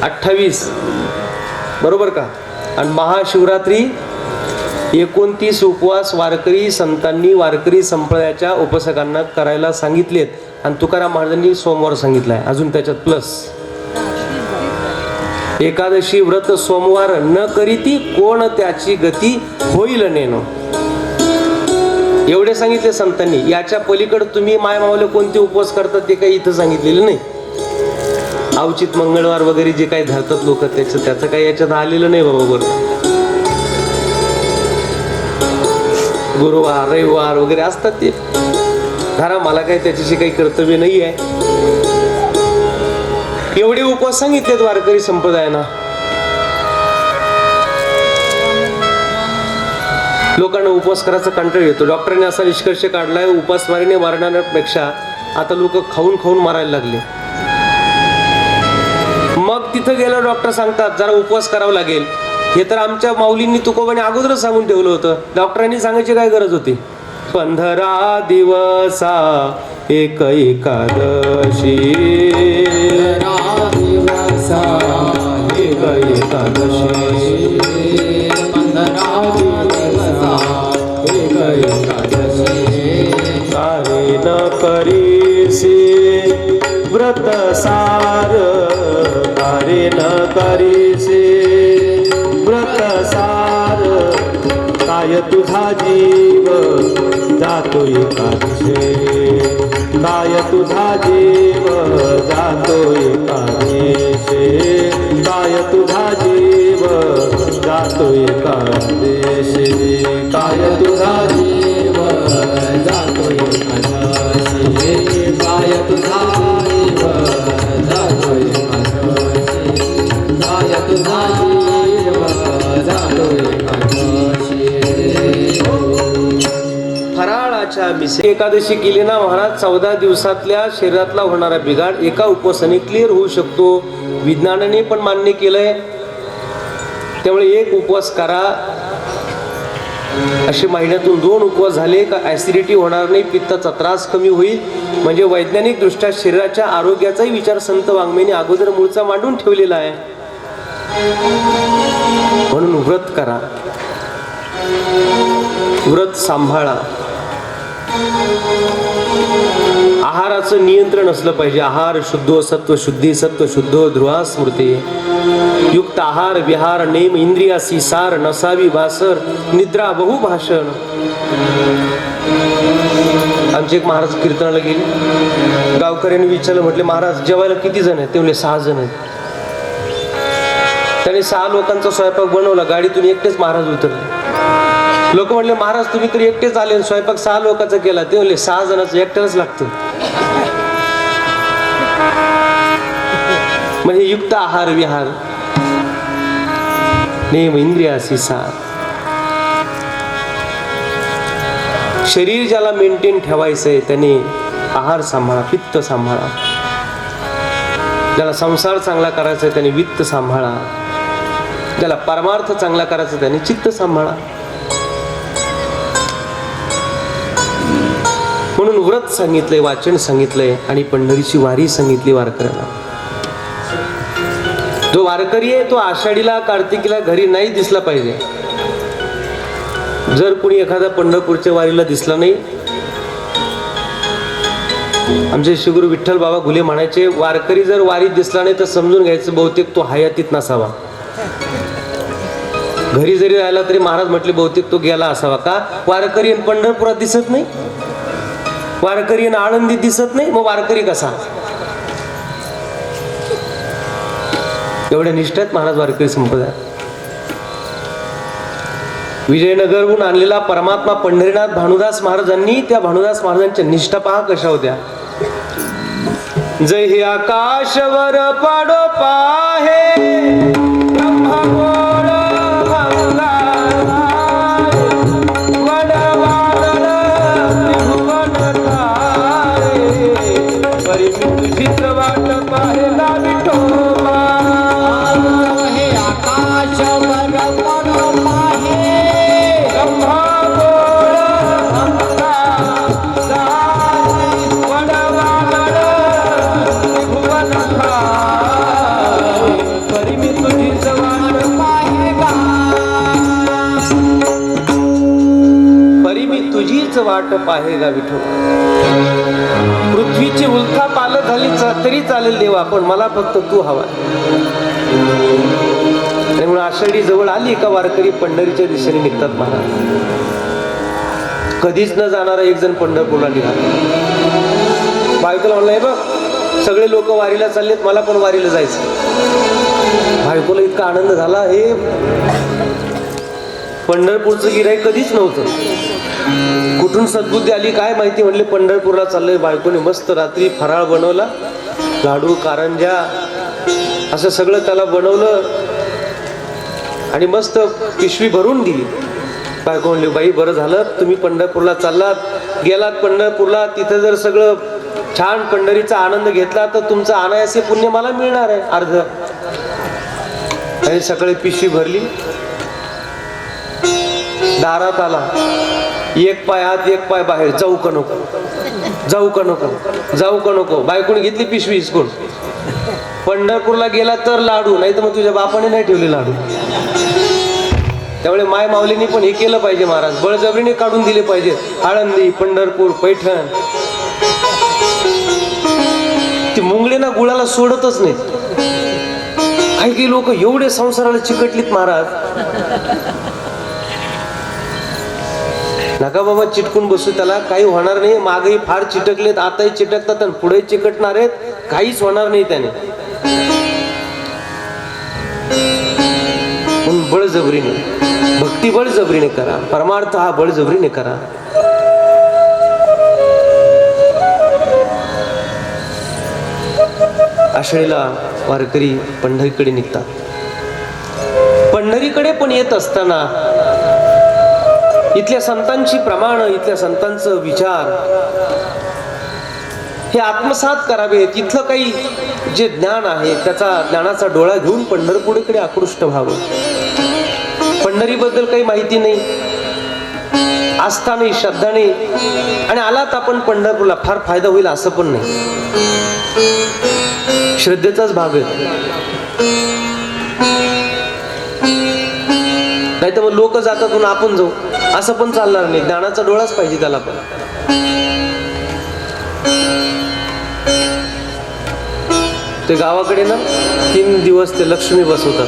28, बरोबर का? आणि महाशिवरात्री 29 उपवास वारकरी संतांनी वारकरी संप्रदायाच्या उपासकांना करायला सांगितलेत. आणि तुकाराम महाराजांनी सोमवार सांगितलाय अजून त्याच्यात प्लस. एकादशी व्रत सोमवार न करीती कोण त्याची गती होईल नेनो. एवढे सांगितले संतांनी. याच्या पलीकडे तुम्ही माय मावले कोणते उपवास करतात ते काही इथं सांगितलेलं नाही. अवचित मंगळवार वगैरे जे काही धरतात लोक त्याचं काही याच्यात आलेलं नाही बरोबर. गुरुवार रविवार वगैरे असतात ते धरा, मला काही त्याच्याशी काही कर्तव्य नाही आहे. एवढे उपवास सांगितलेत वारकरी संप्रदायानं. लोकांना उपवास करायचा कंटाळा येतो. डॉक्टरांनी असा निष्कर्ष काढलाय, उपासमारीने मारण्यापेक्षा आता लोक खाऊन खाऊन मारायला लागले. मग तिथं गेलं डॉक्टर सांगतात जरा उपवास करावा लागेल. हे तर आमच्या माऊलींनी तुकोबाने अगोदरच सांगून ठेवलं होतं. डॉक्टरांनी सांगायची काय गरज होती? 15 दिवसा एक एकादशी, 15 दिवसा एक एकादशी, 15 दिवसा एक एकादशी. सारे न करीसी व्रत सार, सारे न करीसी व्रत सार, काय तुझा जीव जातो एकादशी, काय तुझा जीव जातो एकादशी, काय तुझा जीव जातो एकादशी, काय तुझा जीव जातो एकादशी, काय तुझा जीव जातो एकादशी, काय तुझा जीव जातो एकादशी. फराळाच्या मिसे एकादशी केली ना महाराज, 14 दिवसातल्या शरीरातला होणारा बिघाड एका उपवासाने क्लिअर होऊ शकतो. विज्ञानाने पण मान्य केलंय. त्यामुळे एक उपवास करा. असे महिन्यातून 2 उपवास झाले का ऍसिडिटी होणार नाही, पित्ताचा त्रास कमी होईल. म्हणजे वैज्ञानिक दृष्ट्या शरीराच्या आरोग्याचाही विचार संत वाङ्मयाने अगोदर मूळचा मांडून ठेवलेला आहे. म्हणून व्रत करा, व्रत सांभाळा. आहाराचं नियंत्रण असलं पाहिजे. आहार शुद्धो सत्व शुद्धी, सत्व शुद्धो ध्रुवा स्मृती. युक्त आहार विहार नेम इंद्रियासी सार, नसावी भासर निद्रा बहुभाषण. आमचे एक महाराज कीर्तनाला गेले. गावकऱ्यांनी विचारलं, म्हटले महाराज जेवायला किती जण आहेत? ते म्हणले 6 जण आहेत. त्याने 6 लोकांचा स्वयंपाक बनवला. गाडीतून एकटेच महाराज उतरले. लोक म्हणले महाराज तुम्ही तरी एकटेच आले, स्वयंपाक 6 लोकांचा केला. ते म्हणले 6 जणांचं एकट्यालाच लागतं. म्हणजे युक्त आहार विहार नेम इंद्रियासी सार. शरीर ज्याला मेंटेन ठेवायचंय त्याने आहार सांभाळा, पित्त सांभाळा. ज्याला संसार चांगला करायचा आहे त्याने वित्त सांभाळा. ज्याला परमार्थ चांगला करायचा त्याने चित्त सांभाळा. म्हणून व्रत सांगितलंय, वाचन सांगितलंय आणि पंढरीची वारी सांगितली वारकऱ्याला. जो वारकरी आहे तो आषाढीला कार्तिकीला घरी नाही दिसला पाहिजे. जर कोणी एखादा पंढरपूरच्या वारीला दिसला नाही, आमचे श्रीगुरु विठ्ठल बाबा घुले म्हणायचे वारकरी जर वारीत दिसला नाही तर समजून घ्यायचं बहुतेक तो हयातीत नसावा. घरी जरी राहिला तरी महाराज म्हटले बहुतेक तो गेला असावा. का? वारकरी पंढरपुरात दिसत नाही, वारकरी आळंदीत दिसत नाही, मग वारकरी कसा? एवढ्या निष्ठेत महाराज वारकरी संप्रदाय. विजयनगरहून आणलेला परमात्मा पंढरीनाथ भानुदास महाराजांनी, त्या भानुदास महाराजांच्या निष्ठा पहा कशा होत्या. जय हे आकाशवर पाडो पाहे ब्रह्मगोळ वडवादळ त्रिभुवन तारे, परिमित चित्र वाट पाहेला विठोबा. हे आकाशवर पडो पाहे ब्रह्मगोळ वडवादळ त्रिभुवन तारे, परिमित चित्र वाट पाहेगा. परिमी तुझीच वाट पाहेगा विठोबा. पृथ्वीची उलथा पालत झाली तरी चालेल देवा, पण मला फक्त तू हवा. आणि म्हणून आषाढी जवळ आली का वारकरी पंढरीच्या दिशेने निघतात. महाराज कधीच न जाणारा एक जण पंढरपूरला निघाला. बायकोला म्हणलं हे बघ सगळे लोक वारीला चाललेत, मला पण वारीला जायचं. बायकोला इतका आनंद झाला. हे पंढरपूरचं गिऱ्हाईक कधीच नव्हतं. कुठून सद्बुद्धी आली काय माहिती. म्हणले पंढरपूरला चाललंय. बायकोने मस्त रात्री फराळ बनवला, लाडू कारंजा असं सगळं त्याला बनवलं आणि मस्त पिशवी भरून दिली. बायको म्हणली, बाई बरं झालं तुम्ही पंढरपूरला चाललात, गेलात पंढरपूरला, तिथं जर सगळं छान पंढरीचा आनंद घेतला तर तुमचं अनायासे पुण्य मला मिळणार आहे अर्ध. आणि सकाळी पिशवी भरली, दारात आला, एक पाय आत एक पाय बाहेर, जाऊ का नको, जाऊ का नको, जाऊ का नको. बायकोने घेतली पिशवी हिसकून. पंढरपूरला गेला तर लाडू, नाही तर मग तुझ्या बापाने नाही ठेवले लाडू. त्यामुळे माय माऊलींनी पण हे केलं पाहिजे महाराज, बळजबरीने काढून दिले पाहिजे. आळंदी, पंढरपूर, पैठण. ती मुंगळीना गुळाला सोडतच नाहीत. काही काही लोक एवढे संसाराला चिकटलीत महाराज. नका बाबा चिटकून बसू, त्याला काही होणार नाही. मागही फार चिटकलेत, आताही चिटकतात आणि पुढे चिकटणार आहेत, काहीच होणार नाही त्याने. म्हणून बळजबरीने, भक्ती बळजबरीने करा, परमार्थ हा बळजबरीने करा. आषाढीला वारकरी पंढरीकडे निघतात. पंढरीकडे पण येत असताना इथल्या संतांची प्रमाण, इथल्या संतांचं विचार हे आत्मसात करावे. तिथलं काही जे ज्ञान आहे त्याचा ज्ञानाचा डोळा घेऊन पंढरपूरकडे आकृष्ट व्हावं. पंढरीबद्दल काही माहिती नाही, आस्था नाही, श्रद्धा नाही, आणि आलात आपण पंढरपूरला फार फायदा होईल असं पण नाही. श्रद्धेचाच भाग आहे. नाही तर मग लोक जातात म्हणून आपण जाऊ असं पण चालणार नाही. ज्ञानाचा डोळाच पाहिजे त्याला पण. ते गावाकडे ना 3 दिवस ते लक्ष्मी बसवतात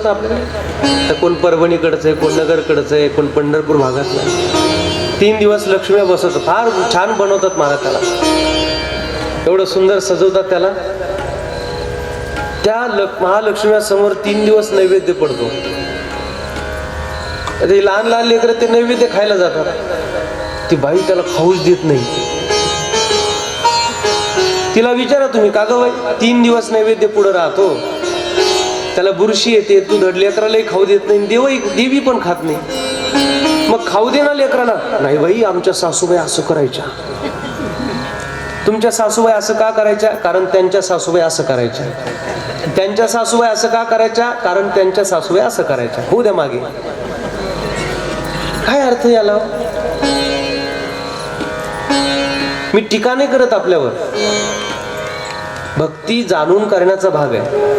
ना आपल्याकडे. तर कोण परभणीकडचं आहे, कोण नगरकडचं आहे, कोण पंढरपूर भागातलं. 3 दिवस लक्ष्मी बसवतात. फार छान बनवतात महाराज त्याला, एवढं सुंदर सजवतात त्याला. त्या महालक्ष्म्यासमोर 3 दिवस नैवेद्य पडतो. ते लहान लहान लेकरं ते नैवेद्य खायला जातात. ती बाई त्याला खाऊच देत नाही. तिला विचारा तुम्ही, का गं बाई 3 दिवस नैवेद्य पुढे राहतो, त्याला बुरशी येते, तू धड लेकरालाही खाऊ देत नाही, देवी पण खात नाही, मग खाऊ दे ना लेकराला. नाही बाई आमच्या सासूबाई असं करायच्या. तुमच्या सासूबाई असं का करायच्या? कारण त्यांच्या सासूबाई असं करायच्या. त्यांच्या सासूबाई असं का करायच्या? कारण त्यांच्या सासूबाई असं करायच्या. होऊ द्या मागे. काय अर्थ याला? मी टीका नाही करत आपल्यावर, भक्ती जाणून करण्याचा भाग आहे.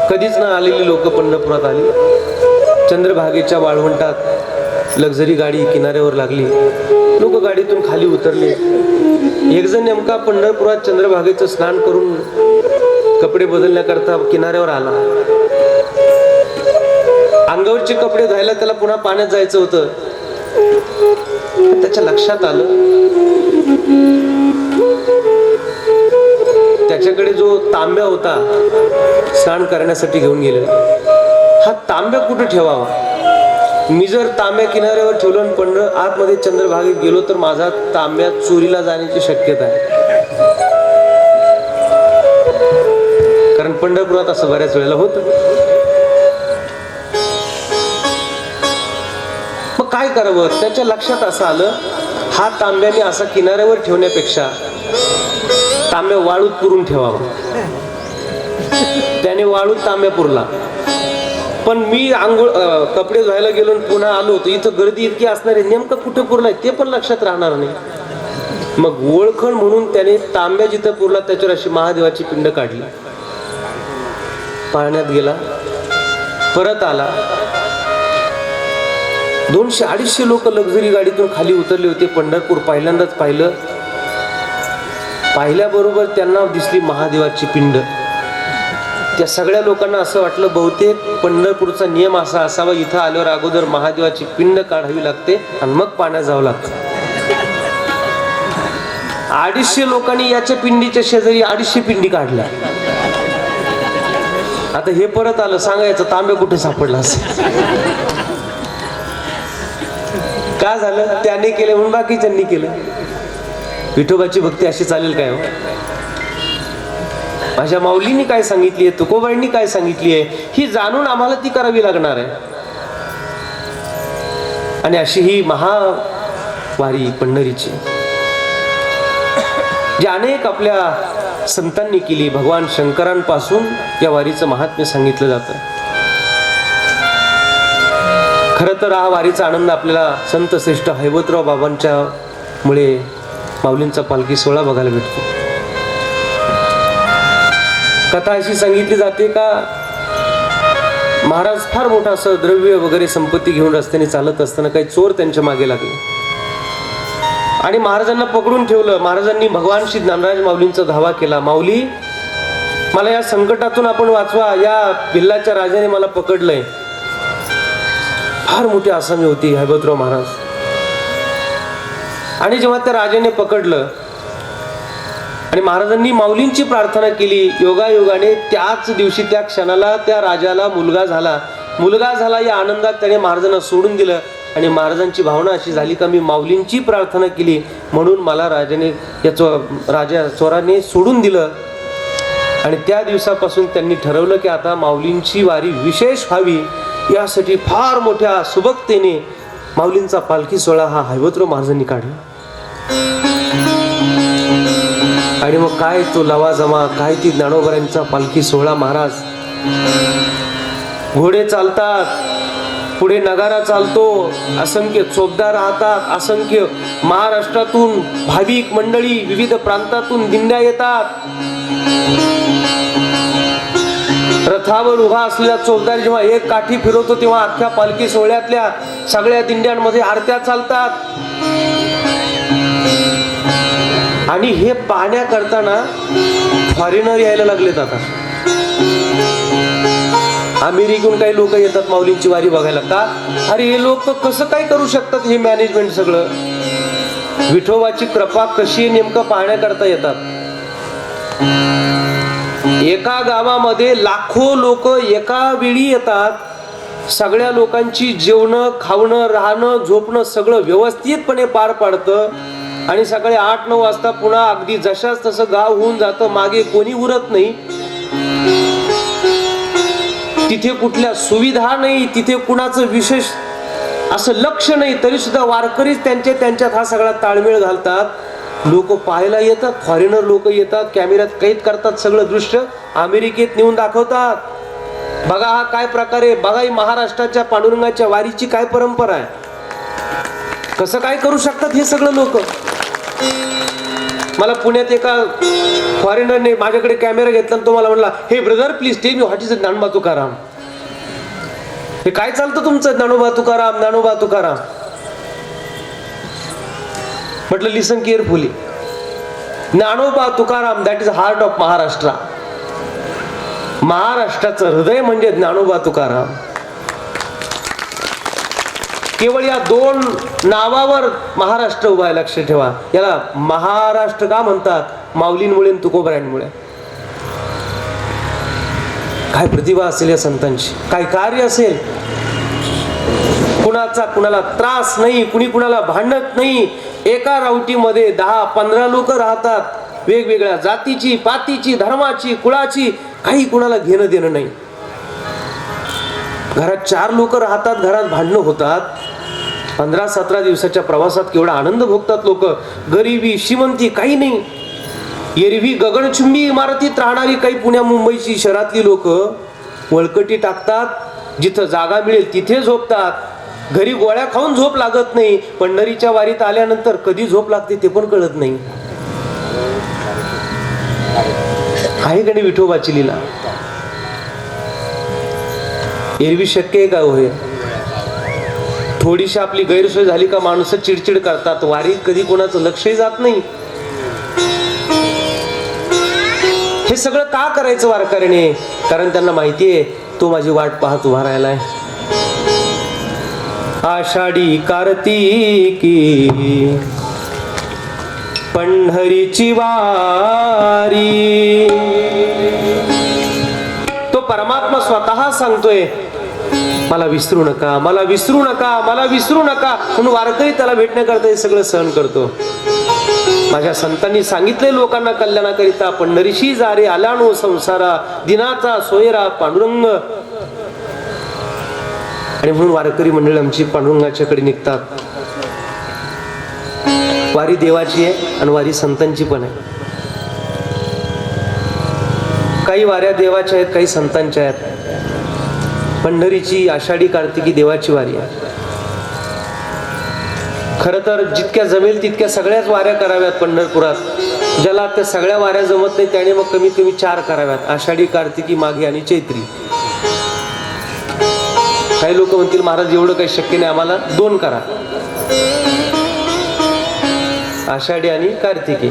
कधीच ना आलेली लोक पंढरपुरात आली. चंद्रभागेच्या वाळवंटात लक्झरी गाडी किनाऱ्यावर लागली. लोक गाडीतून खाली उतरले. एक जण नेमका पंढरपुरात चंद्रभागेचं स्नान करून कपडे बदलण्याकरता किनाऱ्यावर आला. अंगावरचे कपडे धुवायला त्याला पुन्हा पाण्यात जायचं होतं. त्याच्या लक्षात आलं त्याच्याकडे जो तांब्या होता स्नान करण्यासाठी घेऊन गेलेला, हा तांब्या कुठे ठेवावा? मी जर तांब्या किनाऱ्यावर ठेवलो आणि आतमध्ये चंद्रभागेत गेलो तर माझा तांब्या चोरीला जाण्याची शक्यता आहे. कारण पंढरपुरात असं बऱ्याच वेळेला होतं. मग काय करावं? त्याच्या लक्षात असं आलं, हा तांब्याने असा किनाऱ्यावर ठेवण्यापेक्षा तांब्या वाळूत पुरून ठेवावा. त्याने वाळूत तांब्या पुरला. पण मी आंघोळ कपडे धुवायला गेलो आणि पुन्हा आलो होतो, इथं गर्दी इतकी असणार आहे, नेमकं कुठे पुरलाय ते पण लक्षात राहणार नाही. मग ओळखण म्हणून त्याने तांब्या जिथं पुरला त्याच्यावर अशी महादेवाची पिंड काढली, पाण्यात गेला, परत आला. 200-250 लोक लक्झरी गाडीतून खाली उतरले होते. पंढरपूर पहिल्यांदाच पाहिलं. पाहिल्याबरोबर त्यांना दिसली महादेवाची पिंड. त्या सगळ्या लोकांना असं वाटलं बहुतेक पंढरपूरचा नियम असा असावा, इथं आल्यावर अगोदर महादेवाची पिंड काढावी लागते आणि मग पाण्यात जावं लागतं. 250 लोकांनी याच्या पिंडीच्या शेजारी 250 पिंडी काढल्या. आता हे परत आलं, सांगायचं तांब्या कुठे सापडला असेल. काय झालं? त्याने केलं म्हणून बाकीच्यांनी केलं. विठोबाची भक्ती अशी चालेल काय हो? माझ्या माऊलींनी काय सांगितली आहे, तुकोबांनी काय सांगितली आहे, ही जाणून आम्हाला ती करावी लागणार आहे. आणि अशी ही महावारी पंढरीची जी अनेक आपल्या संतांनी केली. भगवान शंकरांपासून या वारीचं महात्म्य सांगितलं जातं. खरं तर हा वारीचा आनंद आपल्याला संत श्रेष्ठ हैबतराव बाबांच्या मुळे माऊलींचा पालखी सोहळा बघायला भेटतो. कथा अशी सांगितली जाते का महाराज फार मोठा असं द्रव्य वगैरे संपत्ती घेऊन रस्त्याने चालत असताना काही चोर त्यांच्या मागे लागले आणि महाराजांना पकडून ठेवलं. महाराजांनी भगवान श्री ज्ञानराज माऊलींचा धावा केला. माऊली, मला या संकटातून आपण वाचवा, या भिल्लाच्या राजाने मला पकडलंय. फार मोठी आसामी होती हैबतराव महाराज. आणि जेव्हा त्या राजाने पकडलं आणि महाराजांनी माऊलींची प्रार्थना केली, योगायोगाने त्याच दिवशी त्या क्षणाला त्या राजाला मुलगा झाला. या आनंदात त्याने महाराजांना सोडून दिलं आणि महाराजांची भावना अशी झाली का मी माऊलींची प्रार्थना केली म्हणून मला राजा चोराने सोडून दिलं. आणि त्या दिवसापासून त्यांनी ठरवलं की आता माऊलींची वारी विशेष व्हावी, यासाठी फार मोठ्या सुबकतेने माऊलींचा पालखी सोहळा हा हैबतराव महाराजांनी काढला. आणि मग काय तो लवाजमा, काय ती ज्ञानोबरांचा पालखी सोहळा. महाराज घोडे चालतात, पुढे नगारा चालतो, असंख्य चोपदार राहतात, असंख्य महाराष्ट्रातून भाविक मंडळी विविध प्रांतातून दिंड्या येतात. रथावर उभा असलेला चोपदार जेव्हा एक काठी फिरवतो तेव्हा अख्ख्या पालखी सोहळ्यातल्या सगळ्या दिंड्यांमध्ये आरत्या चालतात. आणि हे पाहण्याकरताना फॉरेनर यायला लागलेत. आता अमेरिकेहून काही लोक येतात माऊलींची वारी बघायला. का? अरे हे लोक कसं काय करू शकतात हे मॅनेजमेंट सगळं. विठोबाची कृपा कशी नेमकं पाहण्याकरता येतात. एका गावामध्ये लाखो लोक एका वेळी येतात. सगळ्या लोकांची जेवणं, खावणं, राहणं, झोपणं सगळं व्यवस्थितपणे पार पाडतं. आणि सकाळी 8-9 वाजता पुन्हा अगदी जशाच तसं गाव होऊन जातं. मागे कोणी उरत नाही. तिथे कुठल्या सुविधा नाही, तिथे कुणाचं विशेष असं लक्ष नाही, तरी सुद्धा वारकरीच त्यांच्यात हा सगळा ताळमेळ घालतात. लोक पाहायला येतात, फॉरेनर लोक येतात, कॅमेऱ्यात कैद करतात, सगळं दृश्य अमेरिकेत नेऊन दाखवतात. बघा हा काय प्रकार आहे, बघा ही महाराष्ट्राच्या पांडुरंगाच्या वारीची काय परंपरा आहे. कसं काय करू शकतात हे सगळं लोक. मला पुण्यात एका फॉरेनरने माझ्याकडे कॅमेरा घेतला आणि तो मला म्हणला, hey brother please tell me what is Dnyanoba Tukaram. हे काय चालतं तुमचं ज्ञानोबा तुकाराम ज्ञानोबा तुकाराम. म्हटलं listen carefully. Dnyanoba Tukaram that is heart of Maharashtra. महाराष्ट्राचं हृदय म्हणजे ज्ञानोबा तुकाराम. केवळ या 2 नावावर महाराष्ट्र उभा आहे, लक्ष ठेवा. याला महाराष्ट्र का म्हणतात? माऊलींमुळे तुकोबरांमुळे. काय प्रतिभा असेल या संतांची, काय कार्य असेल. कुणाला त्रास नाही, कुणी कुणाला भांडत नाही. एका रावटीमध्ये 10-15 लोक राहतात, वेगवेगळ्या जातीची, पातीची, धर्माची, कुळाची, काही कुणाला घेणं देणं नाही. घरात 4 लोक राहतात, घरात भांडणं होतात. 15-17 दिवसाच्या प्रवासात केवढा आनंद भोगतात लोक. गरिबी श्रीमंती काही नाही. एरवी गगनचुंबी इमारतीत राहणारी काही पुण्या मुंबईची शहरातली लोक वळकटी टाकतात, जिथं जागा मिळेल तिथे झोपतात. घरी गोळ्या खाऊन झोप लागत नाही. पंढरीच्या वारीत आल्यानंतर कधी झोप लागते ते पण कळत नाही. आहे का नाही विठोबाची लीला. एरवी शक्य आहे का होय. थोडीशी आपली गैरसोय झाली का माणसं चिडचिड करतात. वारीत कधी कोणाचं लक्षही जात नाही. हे सगळं का करायचं वारकऱ्याने? कारण त्यांना माहितीये तो माझी वाट पाहत उभा राहिलाय. आषाढी कार्तिकी पंढरीची वारी. तो परमात्मा स्वतः सांगतोय मला विसरू नका, मला विसरू नका, मला विसरू नका. म्हणून वारकरी त्याला भेटण्याकरता हे सगळं सहन करतो. माझ्या संतांनी सांगितले लोकांना कल्याणाकरिता, पंढरीशी जारे आल्यानो संसारा, दिनाचा सोयरा पांडुरंग. आणि म्हणून वारकरी मंडळी आमची पांडुरंगाच्याकडे निघतात. वारी देवाची आहे आणि वारी संतांची पण आहे. काही वाऱ्या देवाच्या आहेत, काही संतांच्या आहेत. पंढरीची आषाढी कार्तिकी देवाची वारी आहे. खरं तर जितक्या जमेल तितक्या सगळ्याच वाऱ्या कराव्यात पंढरपुरात. ज्याला त्या सगळ्या वाऱ्या जमत नाही त्याने मग कमीत कमी 4 कराव्यात, आषाढी, कार्तिकी, माघी आणि चैत्री. काही लोक म्हणतील महाराज एवढं काही शक्य नाही, आम्हाला 2 करा, आषाढी आणि कार्तिकी.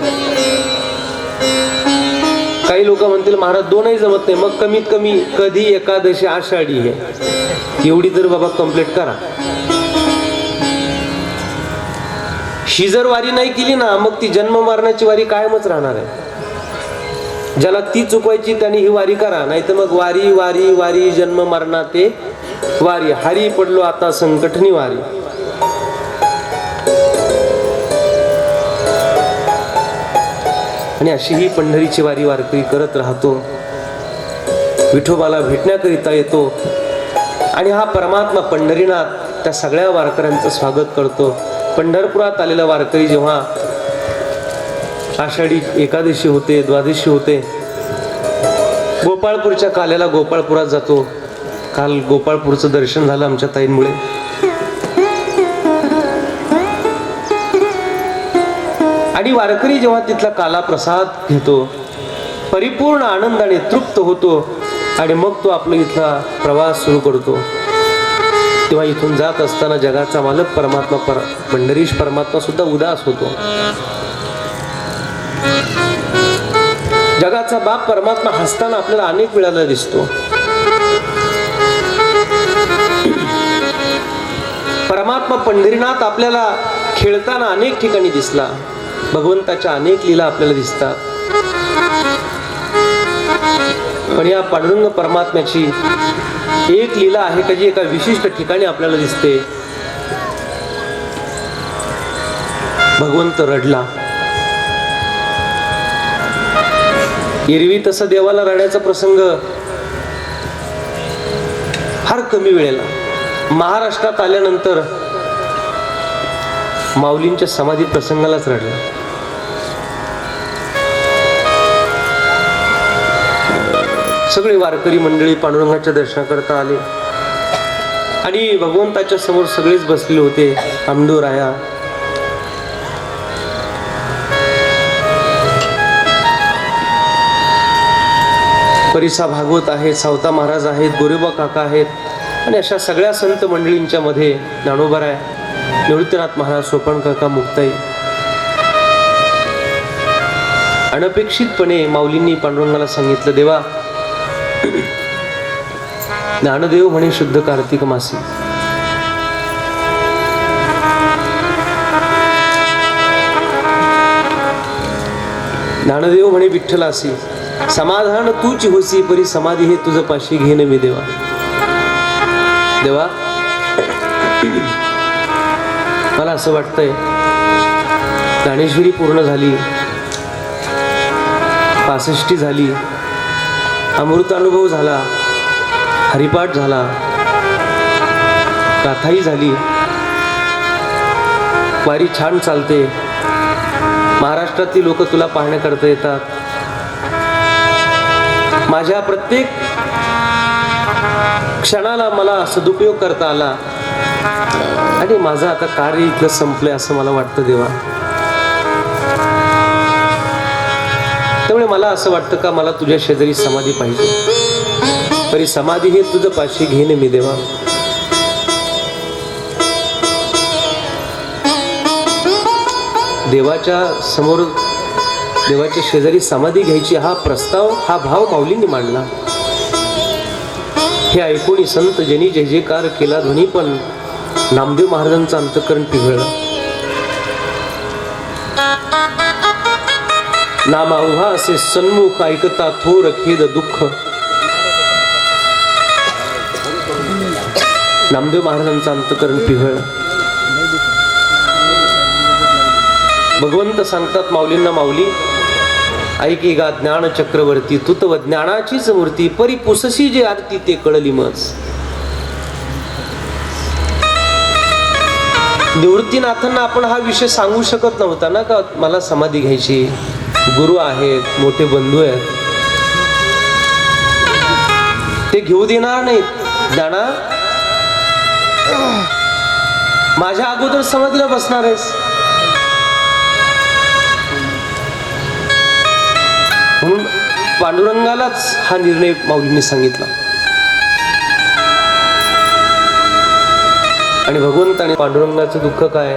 काही लोक म्हणतील महाराज 2ही जमत नाही, मग कमीत कमी कधी एकादशी आषाढी आहे एवढी तर बाबा कंप्लीट करा. ही जर वारी नाही केली ना मग ती जन्म मरणाची वारी कायमच राहणार आहे. ज्याला ती चुकवायची त्यांनी ही वारी करा, नाही तर मग वारी वारी वारी जन्म मरणा ते वारी, हारी पडलो आता संकटनी वारी. आणि अशी ही पंढरीची वारी वारकरी करत राहतो. विठोबाला भेटण्याकरिता येतो आणि हा परमात्मा पंढरीनाथ त्या सगळ्या वारकऱ्यांचं स्वागत करतो. पंढरपुरात आलेला वारकरी जेव्हा आषाढी एकादशी होते, द्वादशी होते, गोपाळपूरच्या काल्याला गोपाळपुरात जातो. काल गोपाळपूरचं दर्शन झालं आमच्या ताईंमुळे. आणि वारकरी जेव्हा तिथला काला प्रसाद घेतो, परिपूर्ण आनंदाने तृप्त होतो आणि मग तो आपला इथला प्रवास सुरू करतो. तेव्हा इथून जात असताना जगाचा मालक परमात्मा पंढरीश परमात्मा सुद्धा उदास होतो. जगाचा बाप परमात्मा हसताना आपल्याला अनेक वेळाला दिसतो. परमात्मा पंढरीनाथ आपल्याला खेळताना अनेक ठिकाणी दिसला. भगवंताच्या अनेक लीला आपल्याला दिसतात. पण या पांडुरंग परमात्म्याची एक लीला आहे का जी एका विशिष्ट ठिकाणी आपल्याला दिसते. भगवंत रडला. एरवी तसं देवाला रडण्याचा प्रसंग फार कमी वेळेला. महाराष्ट्रात आल्यानंतर माऊलींच्या समाधी प्रसंगालाच रडला. सगळे वारकरी मंडळी पांडुरंगाच्या दर्शनाकरता आले आणि भगवंताच्या समोर सगळेच बसलेले होते. आमडोराया, परिसा भागवत आहेत, सावता महाराज आहेत, गोरेबा काका आहेत आणि अशा सगळ्या संत मंडळींच्या मध्ये ज्ञानोबाराय, निवृत्तीनाथ महाराज, सोपान काका, मुक्ताई. अनपेक्षितपणे माऊलींनी पांडुरंगाला सांगितलं, देवा ज्ञानदेव म्हणे शुद्ध कार्तिक मासी. ज्ञानदेव म्हणे विठ्ठलासी, समाधान तूच होसी परी समाधी हे तुझ पाशी घेणे मी देवा. देवा मला असं वाटतंय ज्ञानेश्वरी पूर्ण झाली, 65 झाली, अमृतानुभव झाला, हरिपाठ झाला, गाथाही झाली, वारी छान चालते, महाराष्ट्रातली लोक तुला पाहण्याकरता येतात. माझ्या प्रत्येक क्षणाला मला सदुपयोग करता आला आणि माझं आता कार्य इथलं संपलंय असं मला वाटतं देवा. त्यामुळे मला असं वाटतं का मला तुझ्या शेजारी समाधी पाहिजे, तरी समाधी हे तुझं पाशी घेणे मी देवा. देवाच्या समोर, देवाच्या शेजारी समाधी घ्यायची हा प्रस्ताव, हा भाव माऊलींनी मांडला. हे ऐकून संत जनी जय जयकार केला ध्वनी, पण नामदेव महाराजांचं अंतःकरण पिघळलं. नामाव्हा असे सन्मुख ऐकता थोर खेद दुःख. नामदेव महाराजांचं अंतःकरण पिघळलं. भगवंत सांगतात माऊलींना, माऊली ऐकी गा ज्ञान चक्रवर्ती, तू तव ज्ञानाचीच मूर्ती, परी पुसशी जे आरती ते कळली मज. निवृत्तीनाथांना आपण हा विषय सांगू शकत नव्हता ना, का मला समाधी घ्यायची, गुरु आहेत, मोठे बंधू आहेत, ते घेऊ देणार नाहीत. ज्ञाना माझ्या अगोदर समाधीला बसणार आहेस, म्हणून पांडुरंगालाच हा निर्णय माऊलींनी सांगितला. आणि भगवंत आणि पांडुरंगाचं दुःख काय?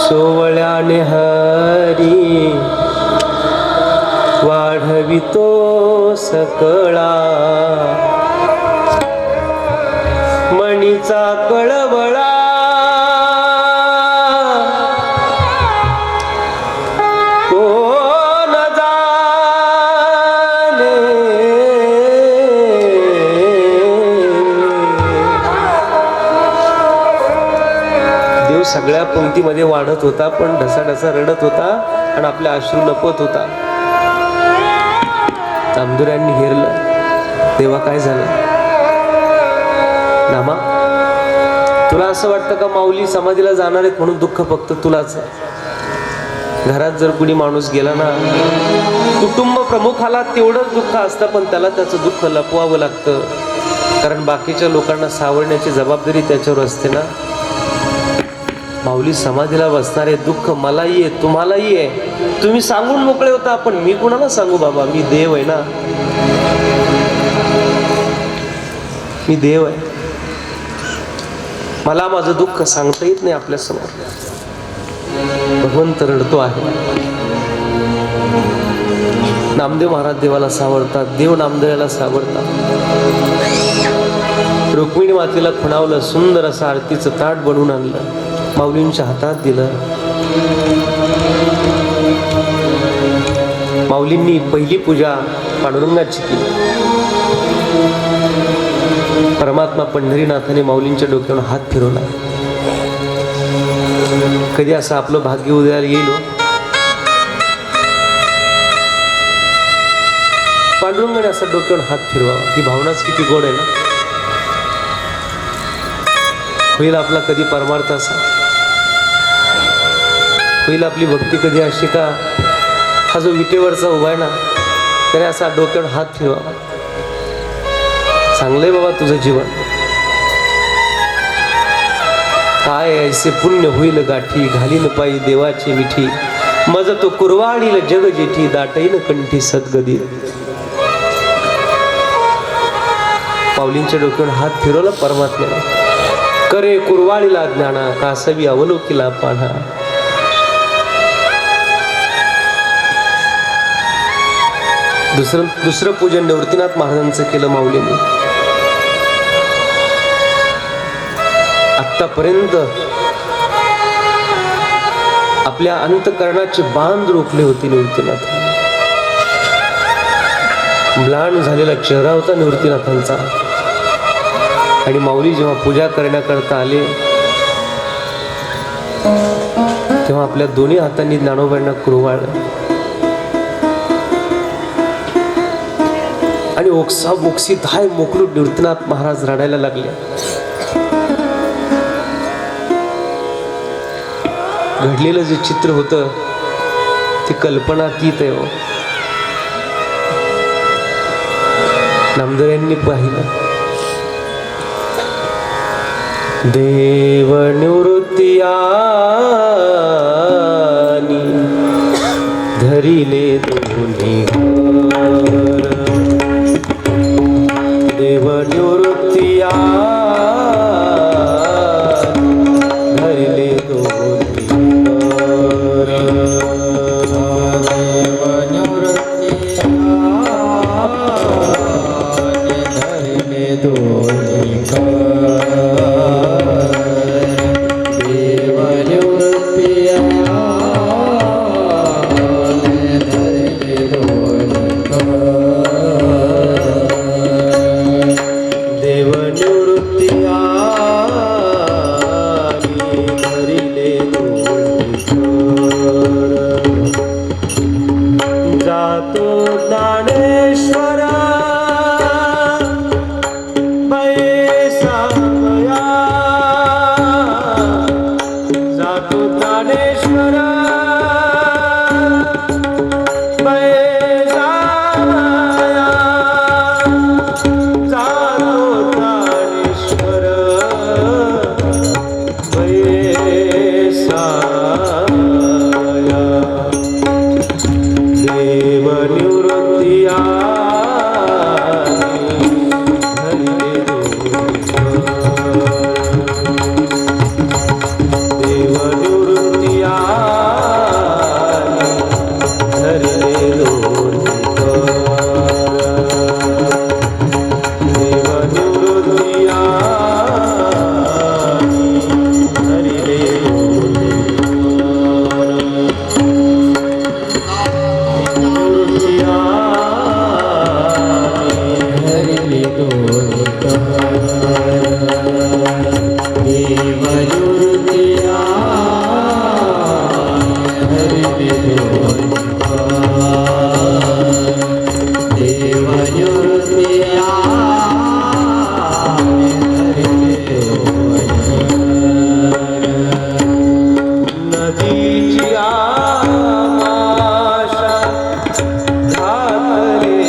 सोवळ्याने हरी वाढवितो सकळा, मणीचा कळवळा कोण जाणे. देव सगळ्या पंक्तीमध्ये वाढत होता, पण ढसाढसा रडत होता आणि आपल्या अश्रू लपत होता. नामदेवांनी हेरलं, तेव्हा काय झालं? नामा, तुला असं वाटतं का माऊली समाधीला जाणार आहेत म्हणून दुःख फक्त तुलाच आहे? घरात जर कुणी माणूस गेला ना, कुटुंब प्रमुखाला तेवढंच दुःख असतं, पण त्याला त्याचं दुःख लपवावं लागतं, कारण बाकीच्या लोकांना सावरण्याची जबाबदारी त्याच्यावर असते ना. माऊली समाधीला बसणारे दुःख मलाही आहे, तुम्हालाही आहे. तुम्ही सांगून मोकळे होता, पण मी कुणाला सांगू बाबा? मी देव आहे ना, मी देव आहे. मला माझं दुःख सांगता येत नाही आपल्या समोर. भगवंत रडतो आहे. नामदेव महाराज देवाला सावरतात, देव नामदेवाला सावरतात. रुक्मिणी मातेला खुणावलं, सुंदर असं आरतीचं ताट बनवून आणलं, माऊलींच्या हातात दिलं. माऊलींनी पहिली पूजा पांडुरंगाची केली. परमात्मा पंढरीनाथाने माऊलींच्या डोक्यावर हात फिरवला. कधी असं आपलं भाग्य उद्याला येईल हो? पांडुरंगाने असं डोक्यावर हात फिरवावा, ही भावनाच किती गोड आहे ना. होईल आपला कधी परमार्थ असा, होईल आपली भक्ती कधी अशी का हा जो विटेवरचा उभा आहे ना, त्याने असा डोक्यावर हात फिरवावा. चांगलंय बाबा तुझं जीवन, काय ऐसे पुण्य होईल गाठी, घालीन पायी देवाची मिठी, मज तो कुरवाडील जग जेठी, दाटईन कंठी सद्गदी. पाऊलींच्या डोक्यावर हात फिरवला परमात्म्याने. करे कुरवाडीला ज्ञाना, कासवी अवलोकिला पाना. दुसरं पूजन निवृत्तीनाथ महाराजांचं केलं माऊलींनी. आतापर्यंत आपल्या अंतकरणाचे बांध रोखले होते निवृत्तीनाथ. म्लान झालेला चेहरा होता निवृत्तीनाथांचा. आणि माऊली जेव्हा पूजा करण्याकरता आले, तेव्हा आपल्या दोन्ही हातांनी ज्ञानोबांना कुरवाळलं आणि ओक्सा बोक्सी धाय मोकळून निवृत्तीनाथ महाराज रडायला लागले. घडलेलं जे चित्र होतं ते कल्पनातीत आहे हो. नामदेवांनी पाहिलं, देव निवृत्तियानी धरिले दोन्ही घर, देव निवृत्तियानी धरिले दोन्ही घर, देव निवृत्तियानी धरिले दोन्ही घर. आमाशा घातले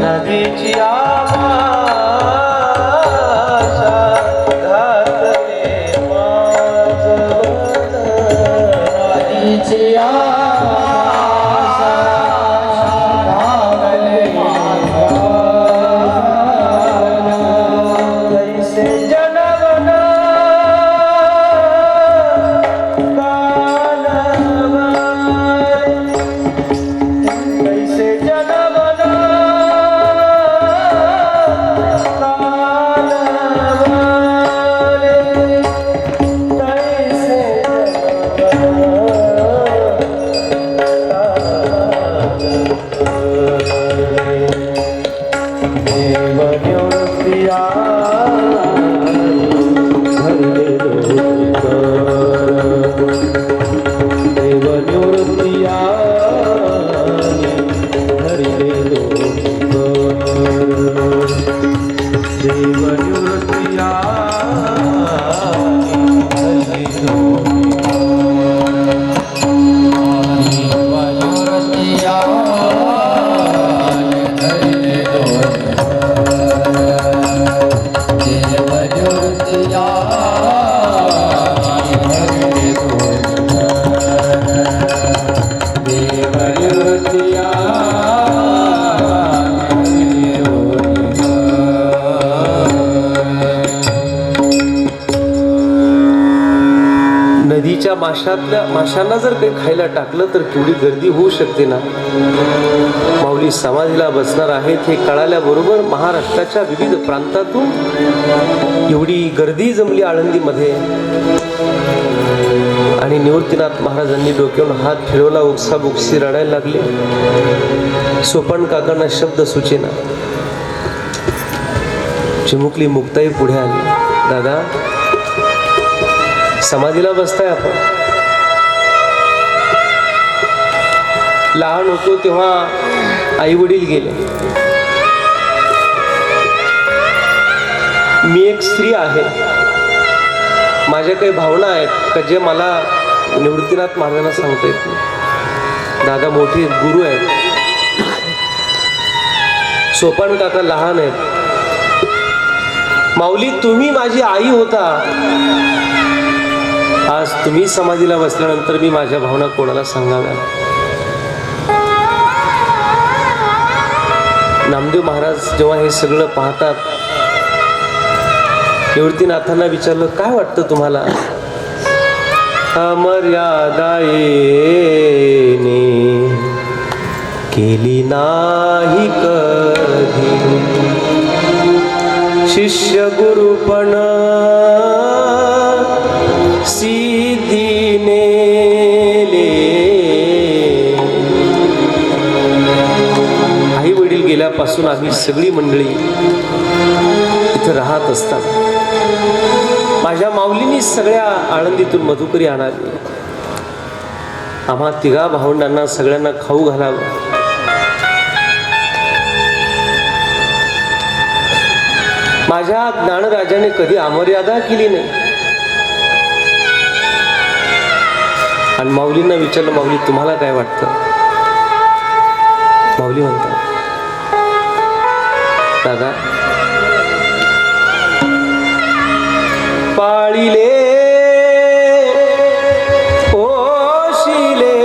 नदीची आमाशा घातले कैसे जनवना कानवारे कैसे जनवना कानवारे कैसे देवनिवृत्तिया देवनिवृत्तिया देवनिवृत्तिया नदीच्या माशांना जर काही खायला टाकलं तर केवढी गर्दी होऊ शकते ना. माऊली समाधीला बसणार आहेत हे कळाल्याबरोबर महाराष्ट्राच्या विविध प्रांतातून एवढी गर्दी जमली आळंदीमध्ये. आणि निवृत्तीनाथ महाराजांनी डोक्यावरून हात फिरवला, ओक्साबोक्सी रडायला लागले. सोपन काकांना शब्द सुचेना. चिमुकली मुक्ताई पुढे आली. दादा, समाधीला बसताय आपण. लहान होतो तेव्हा आई वडील गेले. मी एक स्त्री आहे. माझ्या काही भावना आहेत का जे मला निवृत्तीनाथ महाराजांना सांगता येत नाही. दादा मोठे गुरु आहेत. सोपान काका लहान आहेत. माऊली, तुम्ही माझी आई होता. आज तुम्ही समाधीला बसल्यानंतर मी माझ्या भावना कोणाला सांगाव्या. नामदेव महाराज जेव्हा हे सगळं पाहतात, निवृत्तीनाथांना विचारलं, काय वाटतं तुम्हाला? अमर्यादा येणे केली नाही कधी, शिष्य गुरुपण सिद्धीने आई वडील गेल्यापासून आम्ही सगळी मंडळी इथं राहत असतात. माझ्या माऊलींनी सगळ्या आळंदीतून मधुकरी आणावी. आम्हा तिघा भावंडांना सगळ्यांना खाऊ घालावं. माझ्या ज्ञानराजाने कधी अमर्यादा केली नाही. आणि माऊलींना विचारलं, माऊली तुम्हाला काय वाटतं? माऊली म्हणतात, दादा, पाळिले ओशिले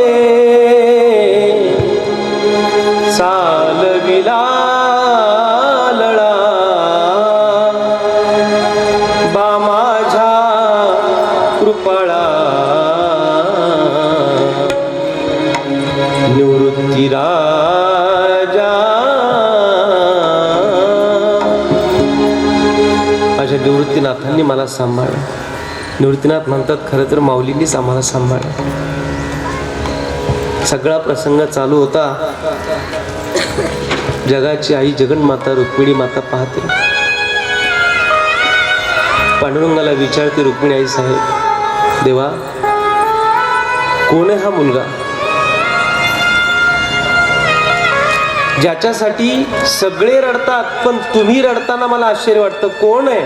चालविला लळा बा माझ्या कृपाळा निवृत्ती राजा. माझ्या निवृत्तीनाथांनी मला सांभाळलं. निवृत्तीनाथ म्हणतात, खरं तर माऊलींनीच आम्हाला सांभाळलं. सगळा प्रसंग चालू होता. जगाची आई जगन्माता रुक्मिणी माता पाहते. पांडुरंगाला विचारते रुक्मिणी आई, साहेब देवा, कोण आहे हा मुलगा? ज्याच्यासाठी सगळे रडतात पण तुम्ही रडताना मला आश्चर्य वाटतं, कोण आहे?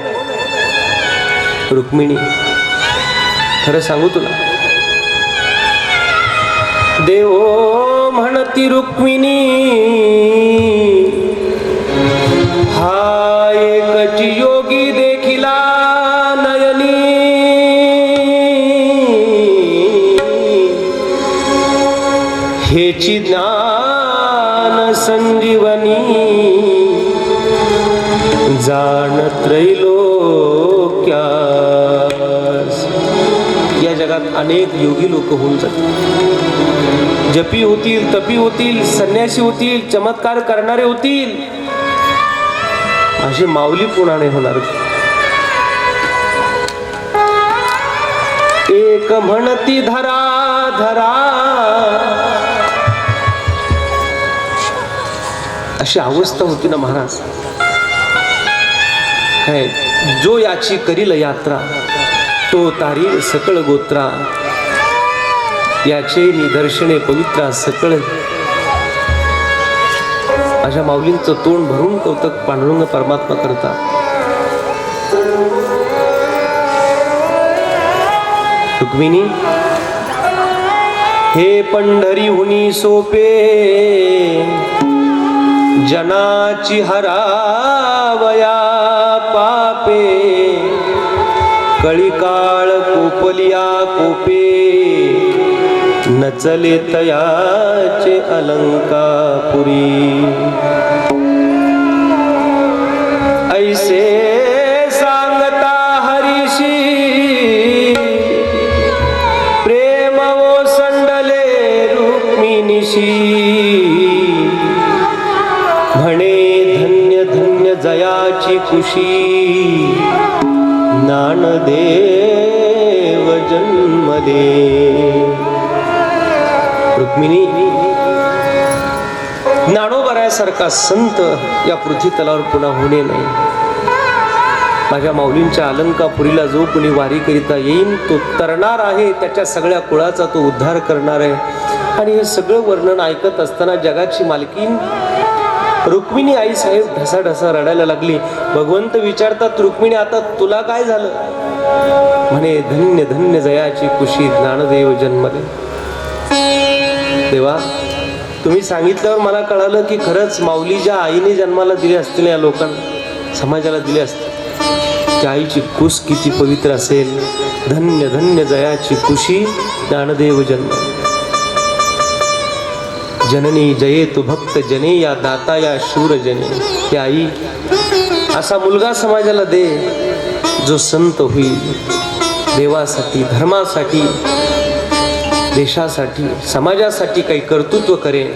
रुक्मिणी. खरं सांगू तुला, देव म्हणती रुक्मिणी, हा एकची योगी देखिला नयनी, हेची ज्ञान संजीवनी, जाण त्रैलोक्यास. या जगात अनेक योगी लोक होऊन जातील, जपी होतील, तपी होतील, संन्यासी होतील, चमत्कार करणारे होतील, अशी माऊली पुन्हा नाही होणार. एक म्हणती धरा धरा, अशी अवस्था होती ना महाराज. काय, जो याची करील यात्रा, तो तारील सकळ गोत्रा, याचे निदर्शने पवित्रा सकळ. अशा माऊलींचं तोंड भरून कौतुक पांडुरंग परमात्मा करतात. रुक्मिणी, हे पंढरीहुनी सोपे, जनाची हरावया पापे, कळिकाळ कोपलिया कोपे, नचले तयाचे अलंकापुरी. ऐसे सांगता हरीशी, प्रेम ओसंडले रुक्मिणीशी. म्हणे धन्य धन्य जयाची कुशी, ज्ञानदेव जन्म दे. रुक्मिणी, ज्ञानोबरायासारखा संत या पृथ्वी तलावर पुन्हा होणे नाही. माझ्या माऊलींच्या अलंकापुरीला जो कुणी वारी करिता येईन, तो तरणार आहे, त्याच्या सगळ्या कुळाचा तो उद्धार करणार आहे. आणि हे सगळं वर्णन ऐकत असताना जगाची मालकीन रुक्मिणी आई साहेब ढसाढसा रडायला लागली. भगवंत विचारतात, रुक्मिणी आता तुला काय झालं? म्हणे धन्य धन्य जयाची कुशी, ज्ञानदेव जन्मले. देवा, तुम्ही सांगितल्यावर मला कळालं की खरंच माऊली ज्या आईने जन्माला दिले असतील, या लोकांना समाजाला दिले असतील, त्या आईची कुस किती पवित्र असेल. धन्य धन्य जयाची कुशी, ज्ञानदेव जन्म. जननी जयेतु भक्त जने, या दाता या शूर जने. त्या आई, असा मुलगा समाजाला दे जो संत होईल, देवासाठी, धर्मासाठी, देशासाठी, समाजासाठी काही कर्तृत्व करेल.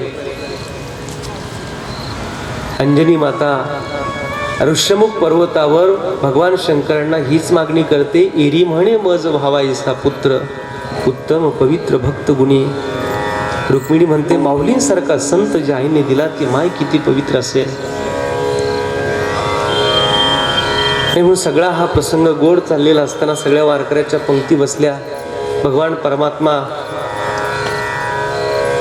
अंजनी माता ऋष्यमुख पर्वतावर भगवान शंकरांना हीच मागणी करते, एरी म्हणे मज भावाईसा पुत्र, उत्तम पवित्र भक्त गुणी. रुक्मिणी म्हणते, माऊलींसारखा संत ज्या आईने दिला, ती माय किती पवित्र असेल. म्हणून सगळा हा प्रसंग गोड चाललेला असताना सगळ्या वारकऱ्याच्या पंक्ती बसल्या. भगवान परमात्मा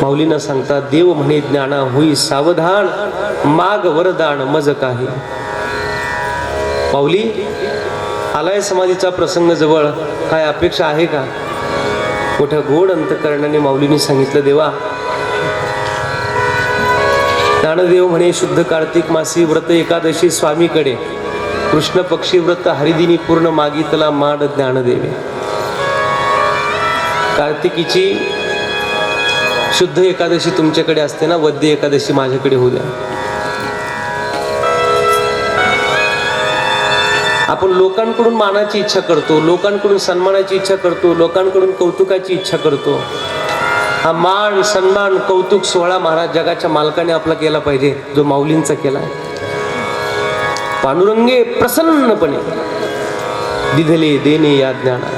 माऊलींना सांगतात, देव म्हणे ज्ञाना होई सावधान, माग वरदान मज काही. माऊली, आलाय समाधीचा प्रसंग जवळ, काय अपेक्षा आहे का? मोठ्या गोड अंतकरणाने माऊलींनी सांगितलं, देवा, ज्ञानदेव म्हणे शुद्ध कार्तिक मासी व्रत एकादशी स्वामीकडे, कृष्ण पक्षी व्रत हरिदिनी पूर्ण मागितला माड ज्ञानदेवे. कार्तिकीची शुद्ध एकादशी तुमच्याकडे असते ना, वद्य एकादशी माझ्याकडे होऊ द्या. आपण लोकांकडून मानाची इच्छा करतो, लोकांकडून सन्मानाची इच्छा करतो, लोकांकडून कौतुकाची इच्छा करतो. हा मान, सन्मान, कौतुक सोहळा महाराज जगाच्या मालकाने आपला केला पाहिजे, जो माऊलींचा केलाय. पांडुरंगे प्रसन्नपणे दिधले देणे या ज्ञाना.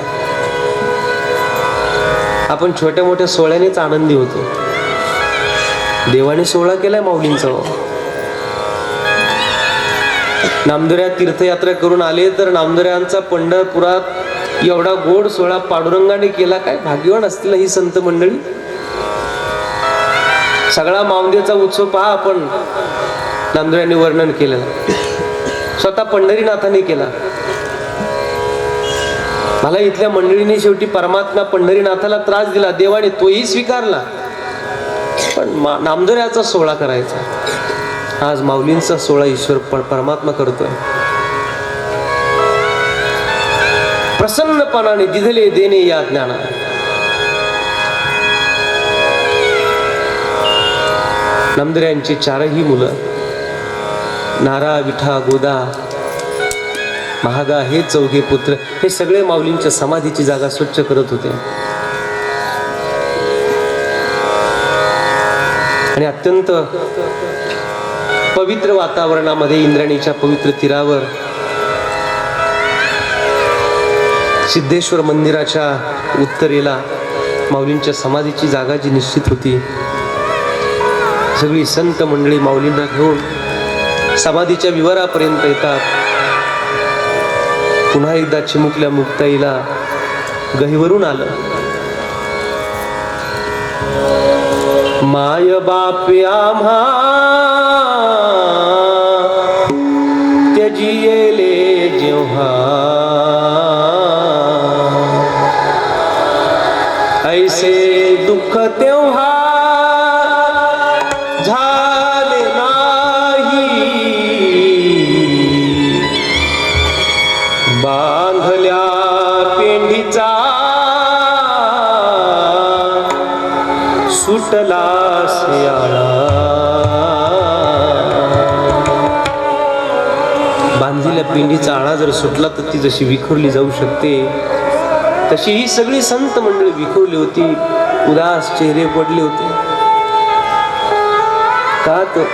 आपण छोट्या मोठ्या सोहळ्यानेच आनंदी होतो. देवाने सोहळा केलाय माऊलींचा. नामदुऱ्या तीर्थयात्रा करून आले तर नामदुऱ्यांचा पंढरपुरात एवढा गोड सोहळा पांडुरंगाने केला. काय भाग्यवान असतील ही संत मंडळी. सगळा माऊंदेचा उत्सव पहा आपण नामदेवांनी वर्णन केलं, स्वतः पंढरीनाथाने केला. मला इथल्या मंडळीने शेवटी परमात्मा पंढरीनाथाला त्रास दिला, देवाने तोही स्वीकारला, पण नामदेवाचा सोहळा करायचा. आज माऊलींचा सोहळा ईश्वर परमात्मा करतोय. प्रसन्नपणाने दिधले देणे या ज्ञाना. नामदेवांची चारही मुलं नारा, विठा, गोदा, महागा हे चौघे पुत्र हे सगळे माऊलींच्या समाधीची जागा स्वच्छ करत होते. आणि अत्यंत पवित्र वातावरणामध्ये इंद्राणीच्या पवित्र तीरावर सिद्धेश्वर मंदिराच्या उत्तरेला माऊलींच्या समाधीची जागा जी निश्चित होती, सगळी संत मंडळी माऊलींना घेऊन समाधीच्या विवरापर्यंत येतात. पुन्हा एकदा चिमुकल्या मुक्ताईला गहिवरून आलं. माय बापे आम्हा त्यजियेले जेव्हा, ऐसे दुःख तेव्हा झाले नाही. बांधल्या पेंढीचा सुटला शियाळा. बांधलेल्या पेंढीचा आळा जर सुटला तर ती जशी विखुरली जाऊ शकते, तशी ही सगळी संत मंडळी विखुरली होती, उदास चेहरे पडले होते. का तर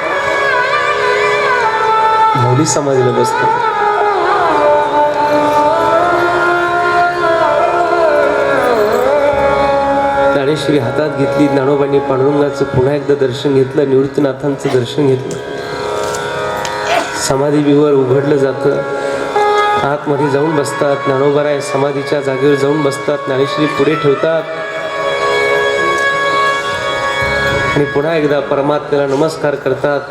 माऊली समाधीला बसतात. ज्ञानेश्वरी हातात घेतली. ज्ञानोबांनी पांडुरंगाचं पुन्हा एकदा दर्शन घेतलं, निवृत्तीनाथांचं दर्शन घेतलं. समाधी विवर उघडलं जातं. आतमध्ये जाऊन बसतात. ज्ञानोबाराय समाधीच्या जागेवर जाऊन बसतात. ज्ञानेश्वरी पुढे ठेवतात आणि पुन्हा एकदा परमात्म्याला नमस्कार करतात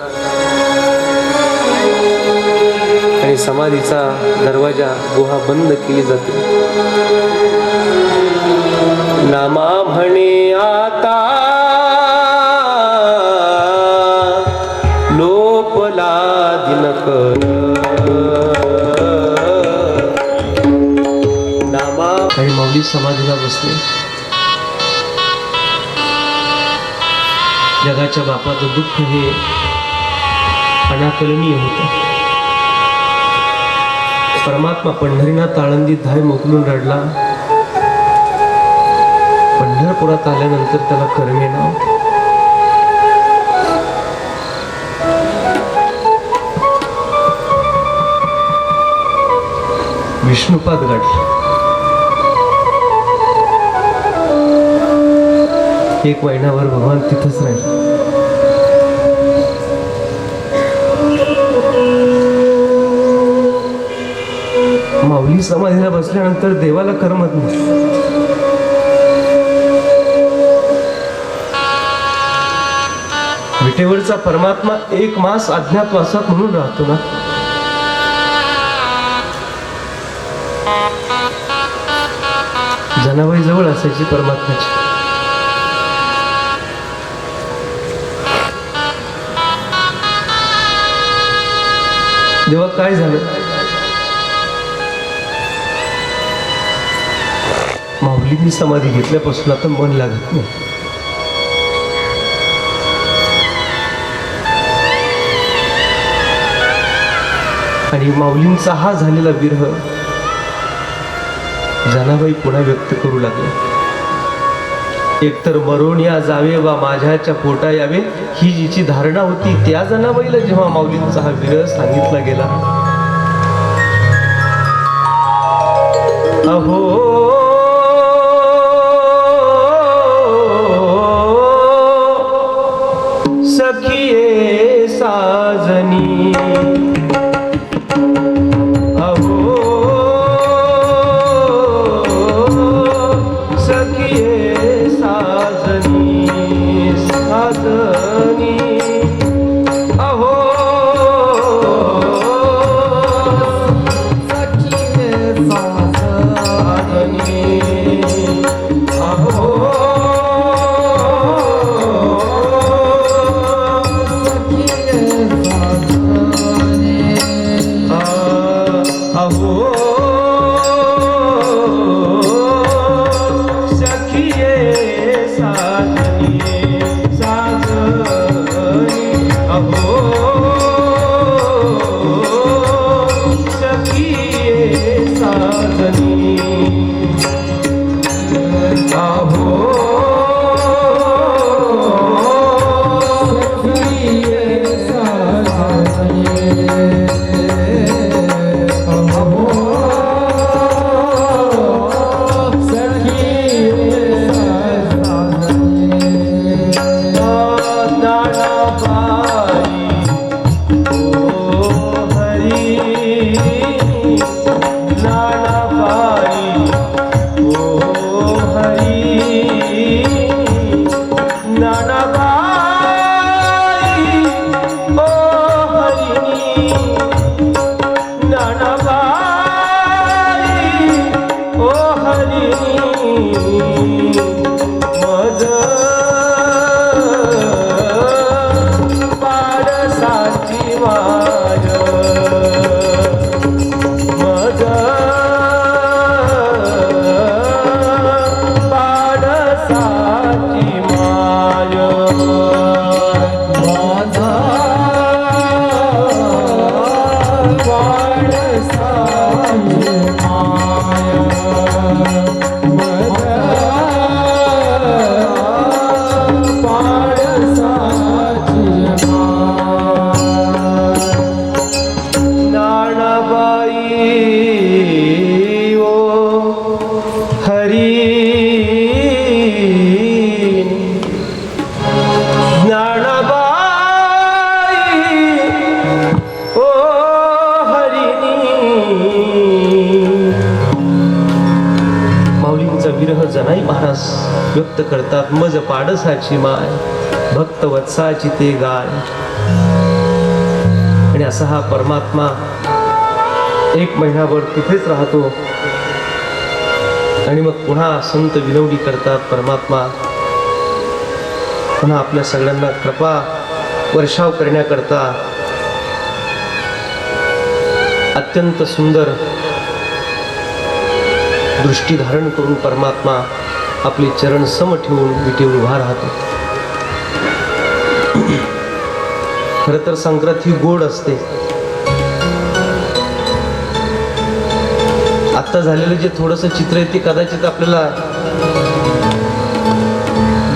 आणि समाधीचा दरवाजा, गुहा बंद केली जाते. नामा म्हणे आता लोपला दिनकर. नामा काही माऊली समाधीला बसले. जगाच्या बापाचं दुःख हे अनाकलनीय होतं. परमात्मा पंढरीनाथ आळंदीत धाय मोकलून रडला. पंढरपुरात आल्यानंतर त्याला करमेना. विष्णुपाद गाठला. एक महिनाभर भगवान तिथंच राहिले. माऊली समाधीला बसल्यानंतर देवाला करमत नाही. विटेवरचा परमात्मा 1 मास अज्ञातवासात म्हणून राहतो ना. जनाबाई जवळ असायची परमात्म्याची. जेव्हा काय झालं, माऊलींनी समाधी घेतल्यापासून आता मन लागत नाही. आणि माऊलींचा हा झालेला विरह जनाबाई पुन्हा व्यक्त करू लागले. एकतर मरोण या जावे वा माझ्याच्या पोटा यावे, ही जिची धारणा होती त्या जनाबाईला जेव्हा माऊलींचा हा विरह सांगितला गेला, अहो सखिये साजनी, अहो सखिये साजनी, साजनी व्यक्त करतात, मज पाडसाची माय भक्त वत्साची ते गाय. आणि असा हा परमात्मा 1 महिनाभर तिथेच राहतो आणि मग पुन्हा संत विनवडी करतात. परमात्मा पुन्हा आपल्या सगळ्यांना कृपा वर्षाव करण्याकरता अत्यंत सुंदर दृष्टी धारण करून परमात्मा आपले चरण सम ठेवून विटेवर उभा राहतो. खरं तर संक्रांत ही गोड असते. आता झालेलं जे थोडंसं चित्र आहे ते कदाचित आपल्याला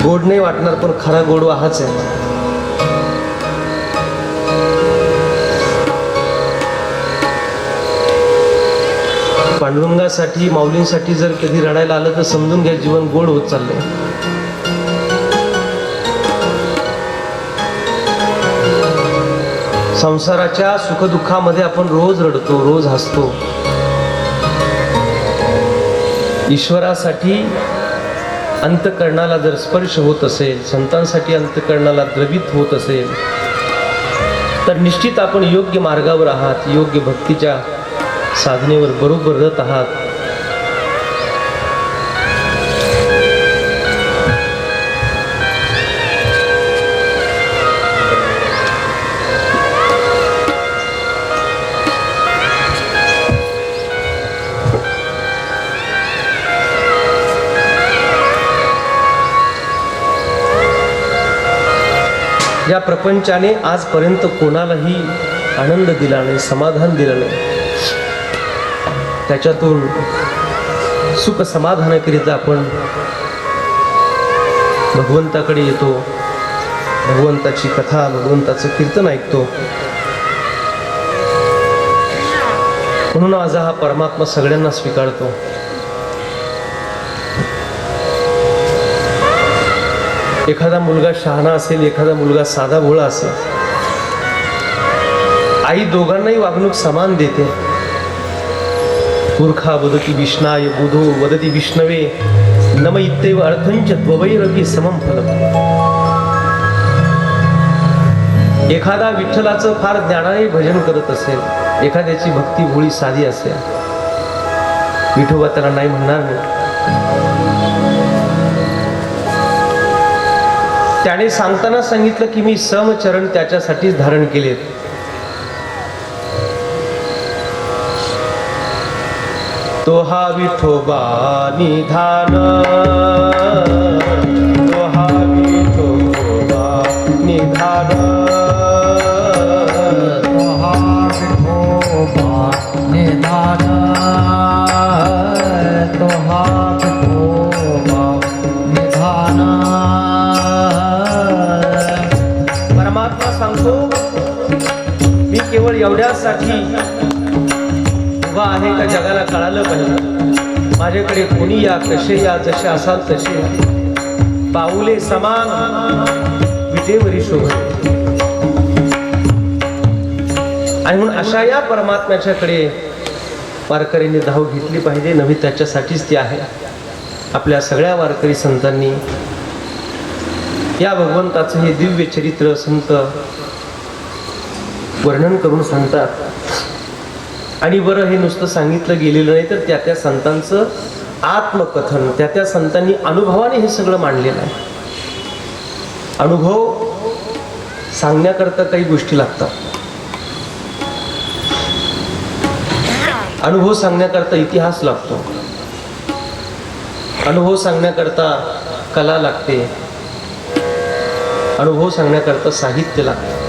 गोड नाही वाटणार, पण खरा गोडवा हाच आहे. पांडुरंगासाठी माऊलींसाठी जर कधी रडायला आलं तर समजून घ्या जीवन गोड होत चाललंय. संसाराच्या सुखदुःखामध्ये आपण रोज रडतो, रोज हसतो. ईश्वरासाठी अंतःकरणाला जर स्पर्श होत असेल, संतांसाठी अंतःकरणाला द्रवित होत असेल, तर निश्चित आपण योग्य मार्गावर आहात, योग्य भक्तीच्या साधनेवर बरोबर रत आहात. या प्रपंचाने आजपर्यंत कोणालाही आनंद दिला नाही, समाधान दिलं नाही. त्याच्यातून सुख समाधानाकरिता आपण भगवंताकडे येतो, भगवंताची कथा, भगवंताचं कीर्तन ऐकतो. म्हणून आज हा परमात्मा सगळ्यांना स्वीकारतो. एखादा मुलगा शहाणा असेल, एखादा मुलगा साधा भोळा असेल, आई दोघांनाही वागणूक समान देते. मूर्खा वदती विष्णाय बुधो वदती विष्णवे नम इत्येव अर्थंच द्वैरपि समम फलम. एखादा विठ्ठलाचं फार ज्ञानाने भजन करत असेल, एखाद्याची भक्ती भोळी साधी असेल, विठोबा त्याला नाही म्हणणार नाही. त्याने सांगताना सांगितलं की मी समचरण त्याच्यासाठीच धारण केलेत. तो हा विठोबा निधान, तो हा विठोबा निधान, तो हा विठोबा निधान, तो हा विठोबा निधान. परमात्मा सांगतो मी केवळ एवढ्यासाठी उभा आहे का जगाला कळालं पाहिजे माझ्याकडे कोणी या, कसे या, जसे असाल तसे या. पाऊले समान विटेवरी शोभते. आणि म्हणून अशा या परमात्म्याच्याकडे वारकरीने धाव घेतली पाहिजे. नव्हे त्याच्यासाठीच ती आहे. आपल्या सगळ्या वारकरी संतांनी या भगवंताचं हे दिव्य चरित्र संत वर्णन करून सांगतात. आणि बरं, हे नुसतं सांगितलं गेलेलं नाही, तर त्या त्या संतांचं आत्मकथन, त्या त्या संतांनी अनुभवाने हे सगळं मांडलेलं आहे. अनुभव सांगण्याकरता काही गोष्टी लागतात. अनुभव सांगण्याकरता इतिहास लागतो. अनुभव सांगण्याकरता कला लागते. अनुभव सांगण्याकरता साहित्य लागतं.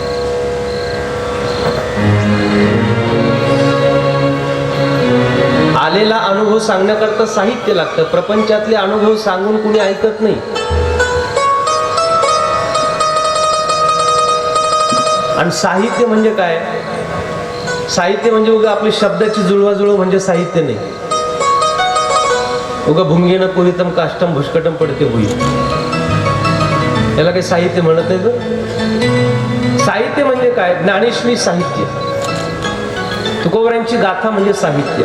आलेला अनुभव सांगण्याकरता साहित्य लागतं. प्रपंचातले अनुभव सांगून कुणी ऐकत नाही. आणि साहित्य म्हणजे काय? साहित्य म्हणजे उगा आपली शब्दाची जुळवाजुळव म्हणजे साहित्य नाही. उगा भुंगेनं पुरितम काष्टम भुष्कटम पडते भुई, याला काही साहित्य म्हणत नाही. तर साहित्य म्हणजे काय? ज्ञानेश्वरी साहित्य, तुकोबरांची गाथा म्हणजे साहित्य.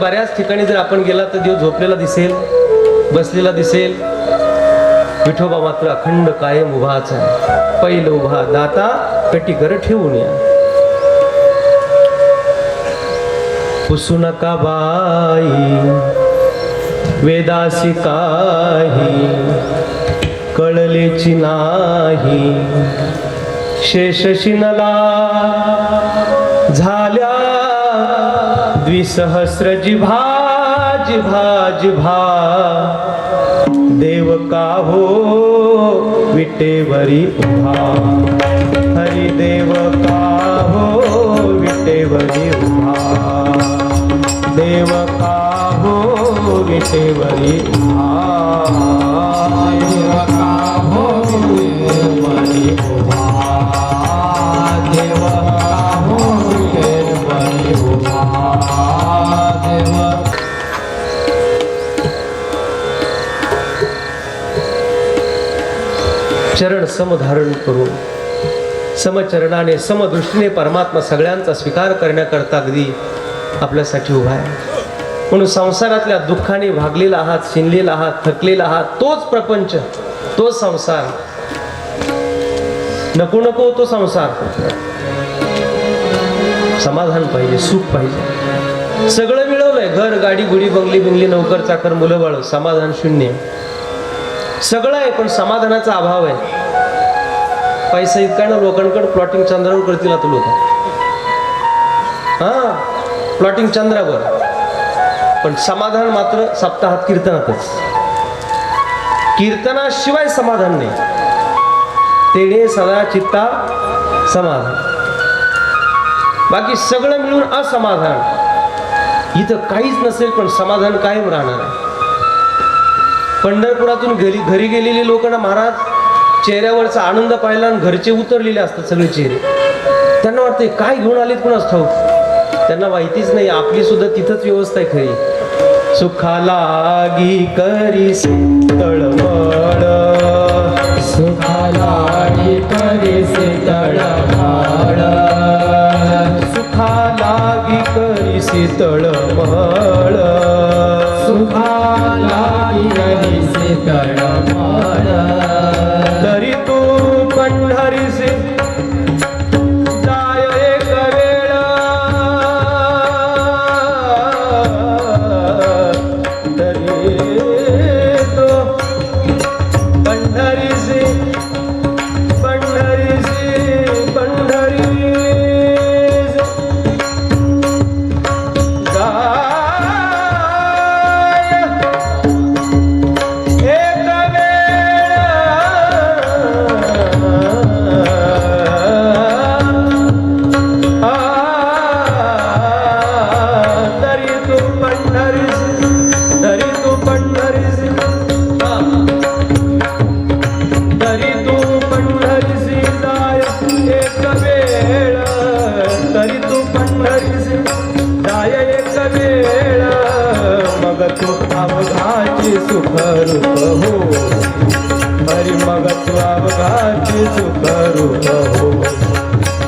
बऱ्याच ठिकाणी जर आपण गेला तर देव झोपलेला दिसेल, बसलेला दिसेल. विठोबा मात्र अखंड कायम उभाच आहे. पहिलं उभा दाता पेटीकर ठेवून या. पुसू नका बाई वेदासी काही कळलेची नाही. शेष शिनला झाल्या द्विसहस्र जिभा जिभा जिभा. देव का हो विटेवरी उभा. हरिदेव का हो विटेवरी उभा. देव का हो विटेवरी उभा. देव का हो विटेवरी उभा. देव का हो विटेवरी उभा. देव चरण समधारण करून समचरणाने समदृष्टीने परमात्मा सगळ्यांचा स्वीकार करण्याकरता अगदी आपल्यासाठी उभा आहे. म्हणून संसारातल्या दुःखाने भागलेला आहात, शिनलेला आहात, थकलेला आहात. तोच प्रपंच, तोच संसार. नको नको तो संसार. समाधान पाहिजे, सुख पाहिजे. सगळं मिळवलंय, घर गाडी गुडी बंगली बिंगली नोकर चाकर मुलं बाळ, समाधान शून्य. सगळं आहे पण समाधानाचा अभाव आहे. पैसा इतका ना लोकांकडे प्लॉटिंग चंद्रावर करतील आता लोक. हा प्लॉटिंग चंद्रावर, पण समाधान मात्र सप्ताहात कीर्तनातच. कीर्तनाशिवाय समाधान नाही. तेणे सदा चित्ता समाधान. बाकी सगळं मिळून असमाधान. इथं काहीच नसेल पण समाधान कायम राहणार आहे. पंढरपुरातून घरी गेलेले लोक ना महाराज चेहऱ्यावरचा आनंद पाहिला आणि घरचे उतरलेले असतात सगळे चेहरे. त्यांना वाटते काय घेऊन आलेत कुणास ठाऊक. त्यांना माहितीच नाही आपली सुद्धा तिथंच व्यवस्था आहे खरी. सुखालागी करीसे तळमळ. सुखालागी करीसे तळमळ. सुखालागी करीसे तळमळ. सुखालागी करीसे तळमळ. तरी तू पंढरीसे जाय एक वेळ. तरी तो पंढरीसे पंढरीसे पंढरीसे जाय सुख रूप हो. हरि मग तू अवघाची सुख रूप हो.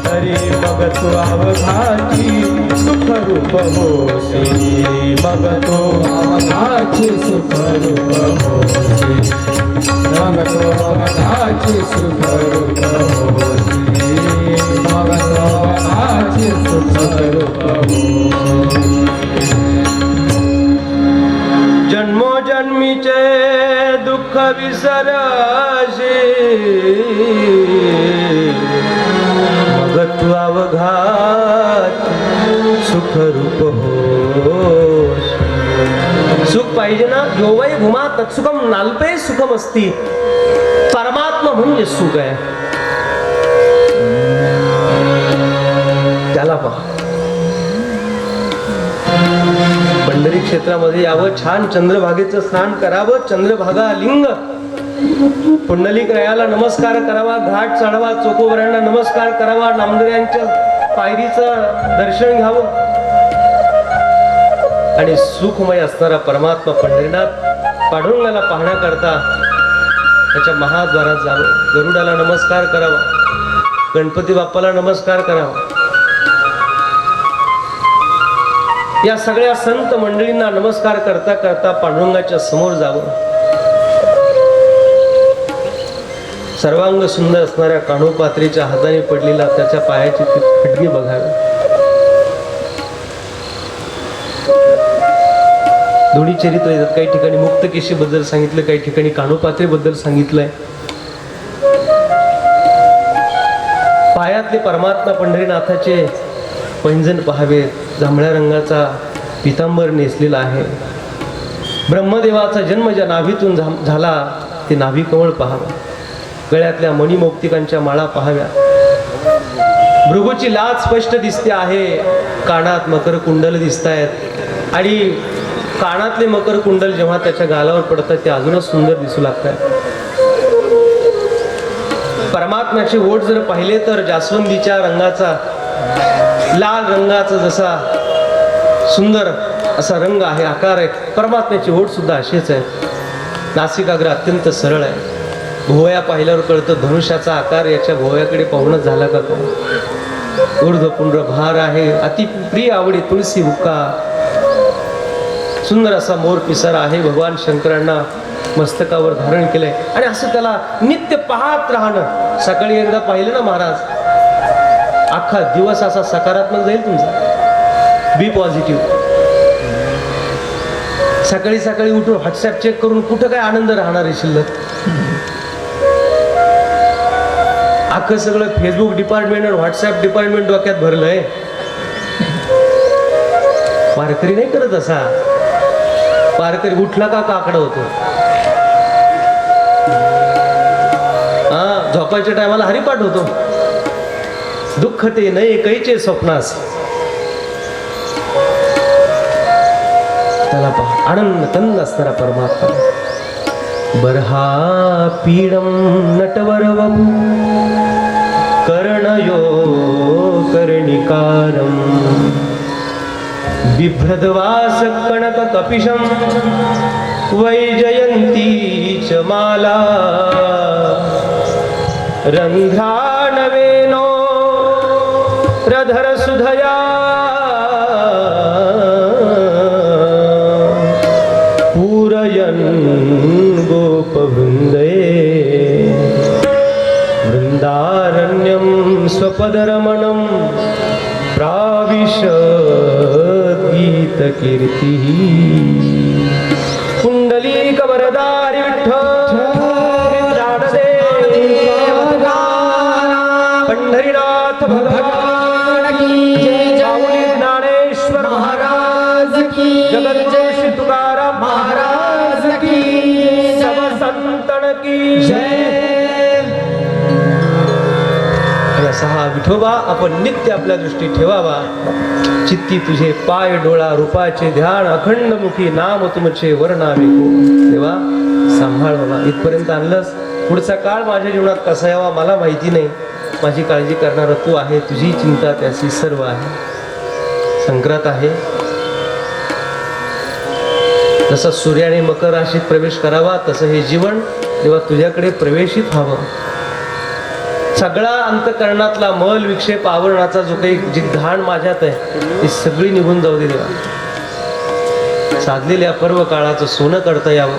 हरि मग तू अवघाची सुख रूप हो. श्री मग तू अवघाची सुख रूप हो. मग तो अवघाची सुख रूप हो. मग तो अवघाची सुख रूप हो. जन्मोजन्मीचे दुःख विसराशे. मग तू अवघात सुख रूप हो. सुख पाहिजे ना. यो वै भूमा तत्सुखम नाल्पे सुखम असती. परमात्मा म्हणजे सुख आहे. त्याला पहा. पंढरी क्षेत्रामध्ये यावं, छान चंद्रभागेचं स्नान करावं. चंद्रभागा लिंग पुंडलिक रायाला नमस्कार करावा. घाट चढवा. चोकोबऱ्यांना नमस्कार करावा. नामदेवांच्या पायरीचं दर्शन घ्यावं. आणि सुखमय असणारा परमात्मा पंढरीनाथ पांडुरंगाला पाहण्याकरता त्याच्या महाद्वारात जावं. गरुडाला नमस्कार करावा. गणपती बाप्पाला नमस्कार करावा. या सगळ्या संत मंडळींना नमस्कार करता करता पांडुरंगाच्या समोर जावं. सर्वांग सुंदर असणाऱ्या कान्होपात्रीच्या हाताने पडलेला त्याच्या पायाची ती खडगी बघावी. दोन्ही चरित्र येतात. काही ठिकाणी मुक्तकेशी बद्दल सांगितलं, काही ठिकाणी कान्होपात्री बद्दल सांगितलंय. पायातले परमात्मा पंढरीनाथाचे पैंजण पहावे. जांभळ्या रंगाचा पितांबर नेसलेला आहे. ब्रह्मदेवाचा जन्म ज्या नाभीतून झाला ते नाभी कमळ पहावं. गळ्यातल्या मणिमौक्तिकांच्या माळा पहाव्या. भृगूची लाज स्पष्ट दिसते आहे. कानात मकर कुंडल दिसत आहेत आणि कानातले मकर कुंडल जेव्हा त्याच्या गालावर पडतात ते अजूनच सुंदर दिसू लागतात. परमात्म्याचे ओठ जर पाहिले तर जास्वंदीच्या रंगाचा, लाल रंगाचा जसा सुंदर असा रंग आहे, आकार आहे. परमात्म्याचे ओठ सुद्धा असेच आहे. नासिकाग्र अत्यंत सरळ आहे. भोवया पाहिल्यावर कळतं धनुष्याचा आकार याच्या भोवयाकडे पाहूनच झाला का काय. ऊर्ध्वपुंड्र भार आहे. अति प्रिय आवडी तुळशी हुक्का. सुंदर असा मोर पिसारा आहे. भगवान शंकरांना मस्तकावर धारण केलंय आणि असं त्याला नित्य पाहत राहणं. सकाळी एकदा पाहिलं ना महाराज, अख्खा दिवस असा सकारात्मक जाईल तुमचा. बी पॉझिटिव्ह. सकाळी सकाळी उठून व्हॉट्सअप चेक करून कुठं काय आनंद राहणार आहे शिल्लक. अख्खं सगळं फेसबुक डिपार्टमेंट आणि व्हॉट्सअप डिपार्टमेंट डोक्यात भरलंय. वारकरी नाही करत असा. वारकरी उठला का काकडा होतो. हा, झोपायच्या टायमाला हरिपाठ होतो. दुःख ते नाही कैचे स्वप्नास. त्याला पहा आनंद कंद असणारा परमात्मा. बर्हा पीडम नटवरवम कर्णयो कर्णिकारम बिभ्रद्वास कणक कपिशम वैजयंती च माला रंध्रानवेनो रधर सुधया पूरयन् गोपवृन्दे वृन्दारण्यं स्वपदरमणं प्राविशद् गीतकीर्तिः पुण्डलीकवरदारि विठ्ठल पंढरीनाथ भगवान की जय. माऊली ज्ञानेश्वर महाराज की जगद्गुरु तुकाराम महाराज की सब संतन की जय. असा हा विठोबा आपण नित्य आपल्या दृष्टी ठेवावा. चित्ती तुझे पाय डोळा रूपाचे ध्यान अखंड मुखी नाम तुमचे वर्णावे को. देवा सांभाळ बाबा. इथपर्यंत आणलंस. पुढचा काळ माझ्या जीवनात कसा यावा मला माहिती नाही. माझी काळजी करणारा तू आहे. तुझी चिंता त्याची सर्व आहे. संक्रांत आहे. जसा सूर्याने मकर राशीत प्रवेश करावा तसं हे जीवन देवा तुझ्याकडे प्रवेशित व्हावं. सगळा अंतकरणातला मल विक्षेप आवरणाचा जो काही जी घाण माझ्यात आहे ती सगळी निघून जाऊ दे देवा. साधलेल्या पर्व काळाचं सोनं करता यावं.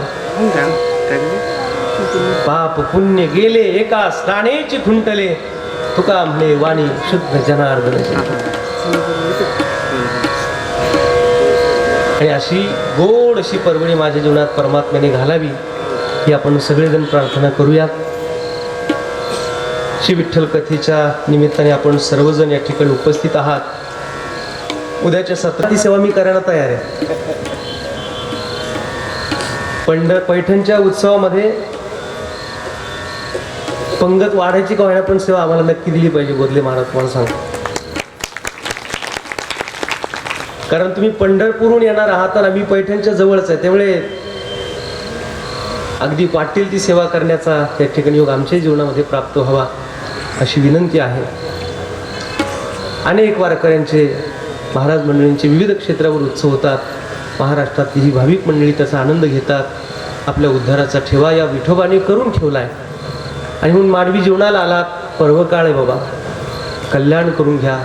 पाप पुण्य गेले एका स्नानेची खुंटले तुका म्हणे वाणी शुद्ध जनार्दन. आणि अशी गोड अशी पर्वणी माझ्या जीवनात परमात्म्याने घालावी ही आपण सगळेजण प्रार्थना करूया. श्री विठ्ठल कथेच्या निमित्ताने आपण सर्वजण या ठिकाणी उपस्थित आहात. उद्याच्या सत्राची सेवा मी करायला तयार आहे. पैठणच्या उत्सवामध्ये पंगत वाढायची का व्हायला पण सेवा आम्हाला नक्की दिली पाहिजे. बोधले महाराज मला सांगा. कारण तुम्ही पंढरपूरहून येणार आहात आणि आम्ही पैठणच्या जवळच आहे. त्यामुळे अगदी वाटेल ती सेवा करण्याचा त्या ठिकाणी योग आमच्या जीवनामध्ये प्राप्त व्हावा अशी विनंती आहे. अनेक वारकऱ्यांचे महाराज मंडळींचे विविध क्षेत्रावर उत्सव होतात. महाराष्ट्रातली ही भाविक मंडळी त्याचा आनंद घेतात. आपल्या उद्धाराचा ठेवा या विठोबाने करून ठेवला आहे. आणि म्हणून मानवी जीवनाला आलात. पर्वकाळ आहे बाबा. कल्याण करून घ्या.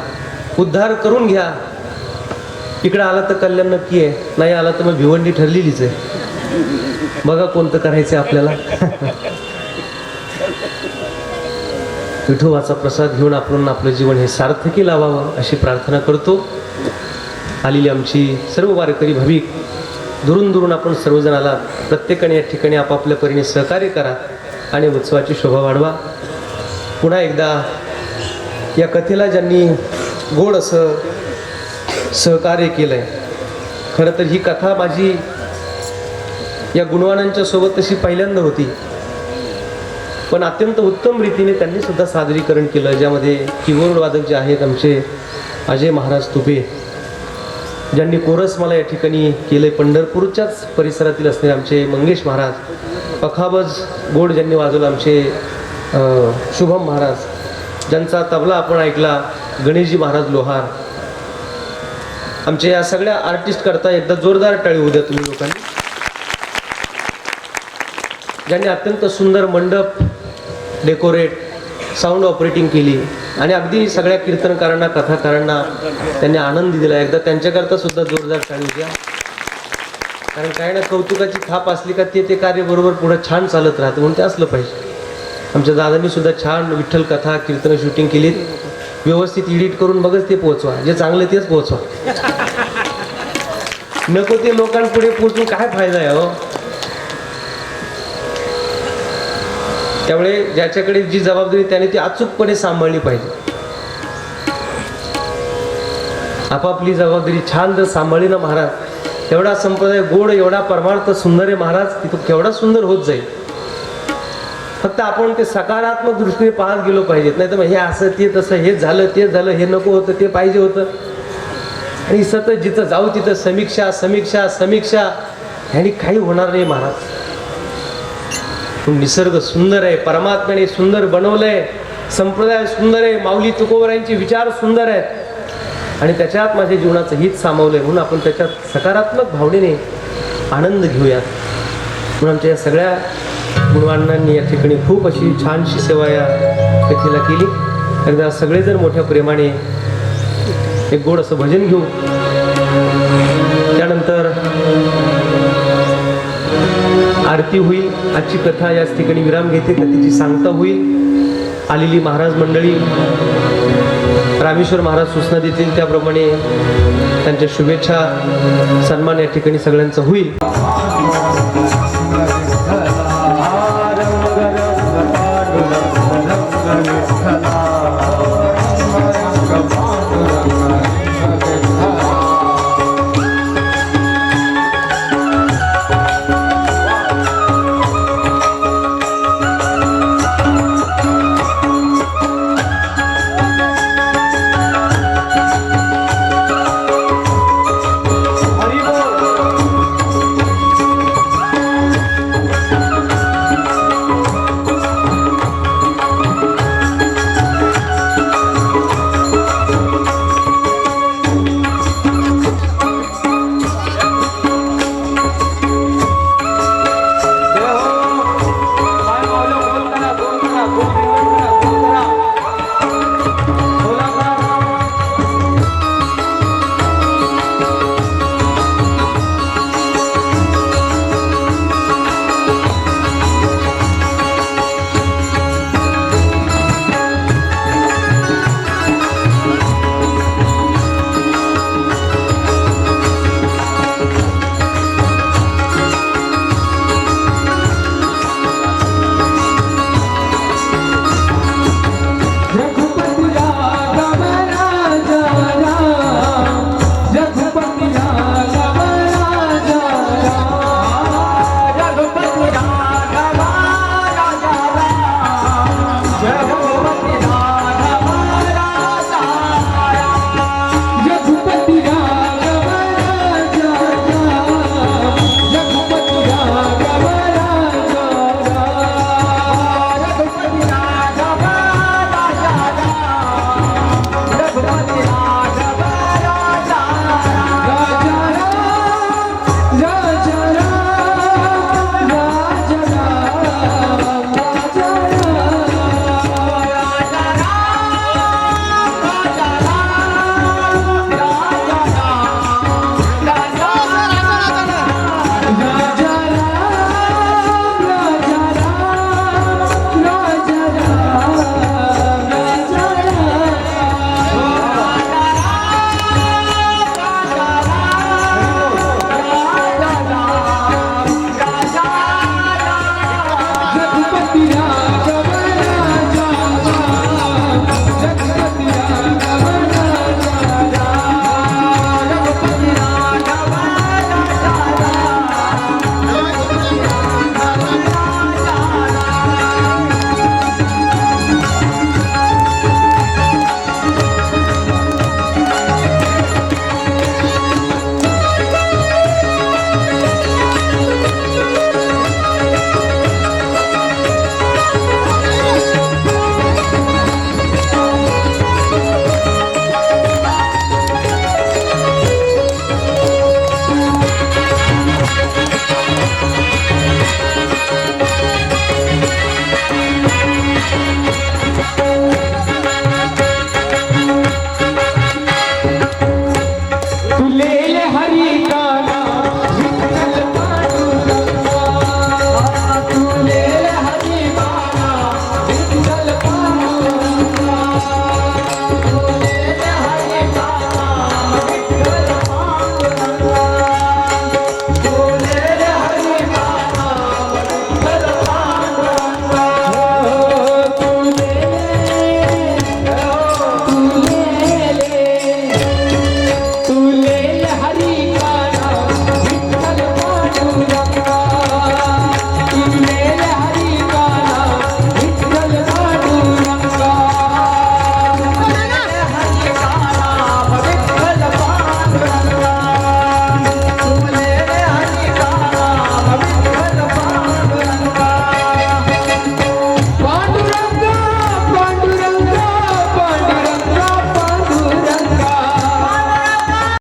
उद्धार करून घ्या. इकडे आला तर कल्याण नक्की आहे, नाही आला तर मग भिवंडी ठरलेलीच आहे. बघा कोणतं करायचं आपल्याला. विठोबाचा प्रसाद घेऊन आपण आपलं जीवन हे सार्थकी लावावं अशी प्रार्थना करतो. आलेली आमची सर्व वारकरी भाविक, दुरून दुरून आपण सर्वजण आलात, प्रत्येकाने या ठिकाणी आपापल्या परीने सहकार्य करा आणि उत्सवाची शोभा वाढवा. पुन्हा एकदा या कथेला ज्यांनी गोड असं सहकार्य केलं आहे, खरं तर ही कथा माझी या गुणवानांच्या सोबत तशी पहिल्यांदा होती, पण अत्यंत उत्तम रीतीने त्यांनी सुद्धा सादरीकरण केलं, ज्यामध्ये कीबोर्ड वादक जे आहेत आमचे अजय महाराज तुपे, ज्यांनी कोरस मला या ठिकाणी केलं, पंढरपूरच्याच परिसरातील असणारे आमचे मंगेश महाराज, पखाबज गोड ज्यांनी वाजवलं आमचे शुभम महाराज, ज्यांचा तबला आपण ऐकला गणेशजी महाराज लोहार. आमच्या या सगळ्या आर्टिस्ट करता एकदा जोरदार टाळी होऊ द्या तुम्ही लोकांनी, ज्यांनी अत्यंत सुंदर मंडप डेकोरेट, साऊंड ऑपरेटिंग केली आणि अगदी सगळ्या कीर्तनकारांना, कथाकारांना त्यांनी आनंद दिला. एकदा त्यांच्याकरता सुद्धा जोरदार टाळी होऊ द्या. कारण काय ना, कौतुकाची थाप असली का ते कार्य बरोबर पुढे छान चालत राहतं, म्हणून ते असलं पाहिजे. आमच्या दादांनी सुद्धा छान विठ्ठल कथा कीर्तन शूटिंग केली, व्यवस्थित एडिट करून बघच ते पोहोचवा, जे चांगलं तेच पोहोचवा. नको ते लोकांपुढे पोहोचून काय फायदा आहे हो. त्यामुळे ज्याच्याकडे जी जबाबदारी त्याने ती अचूकपणे सांभाळली पाहिजे. आपापली जबाबदारी छान जर सांभाळली ना महाराज, तेवढा संप्रदाय गोड, एवढा परमार्थ सुंदर आहे महाराज, तिथं केवढा सुंदर होत जाईल. फक्त आपण ते सकारात्मक दृष्टीने पाहत गेलो पाहिजेत, नाही तर मग हे असं ते तसं, हे झालं ते झालं, हे नको होतं ते पाहिजे होतं, आणि सतत जिथं जाऊ तिथं समीक्षा समीक्षा समीक्षा, ह्यानी काही होणार नाही महाराज. निसर्ग सुंदर आहे, परमात्म्याने सुंदर बनवलंय, संप्रदाय सुंदर आहे, माऊली तुकोबरायांचे विचार सुंदर आहेत आणि त्याच्यात माझ्या जीवनाचं हित सामावलंय, म्हणून आपण त्याच्यात सकारात्मक भावनेने आनंद घेऊयात. म्हणून आमच्या या सगळ्या गुणवानांनी या ठिकाणी खूप अशी छानशी सेवा या कथेला केली. एकदा सगळेजण मोठ्या प्रेमाने एक गोड असं भजन घेऊ, त्यानंतर आरती होईल. आजची कथा याच ठिकाणी विराम घेते, कथेची सांगता होईल. आलेली महाराज मंडळी रामेश्वर महाराज सूचना देतील त्याप्रमाणे त्यांच्या शुभेच्छा सन्मान या ठिकाणी सगळ्यांचा होईल.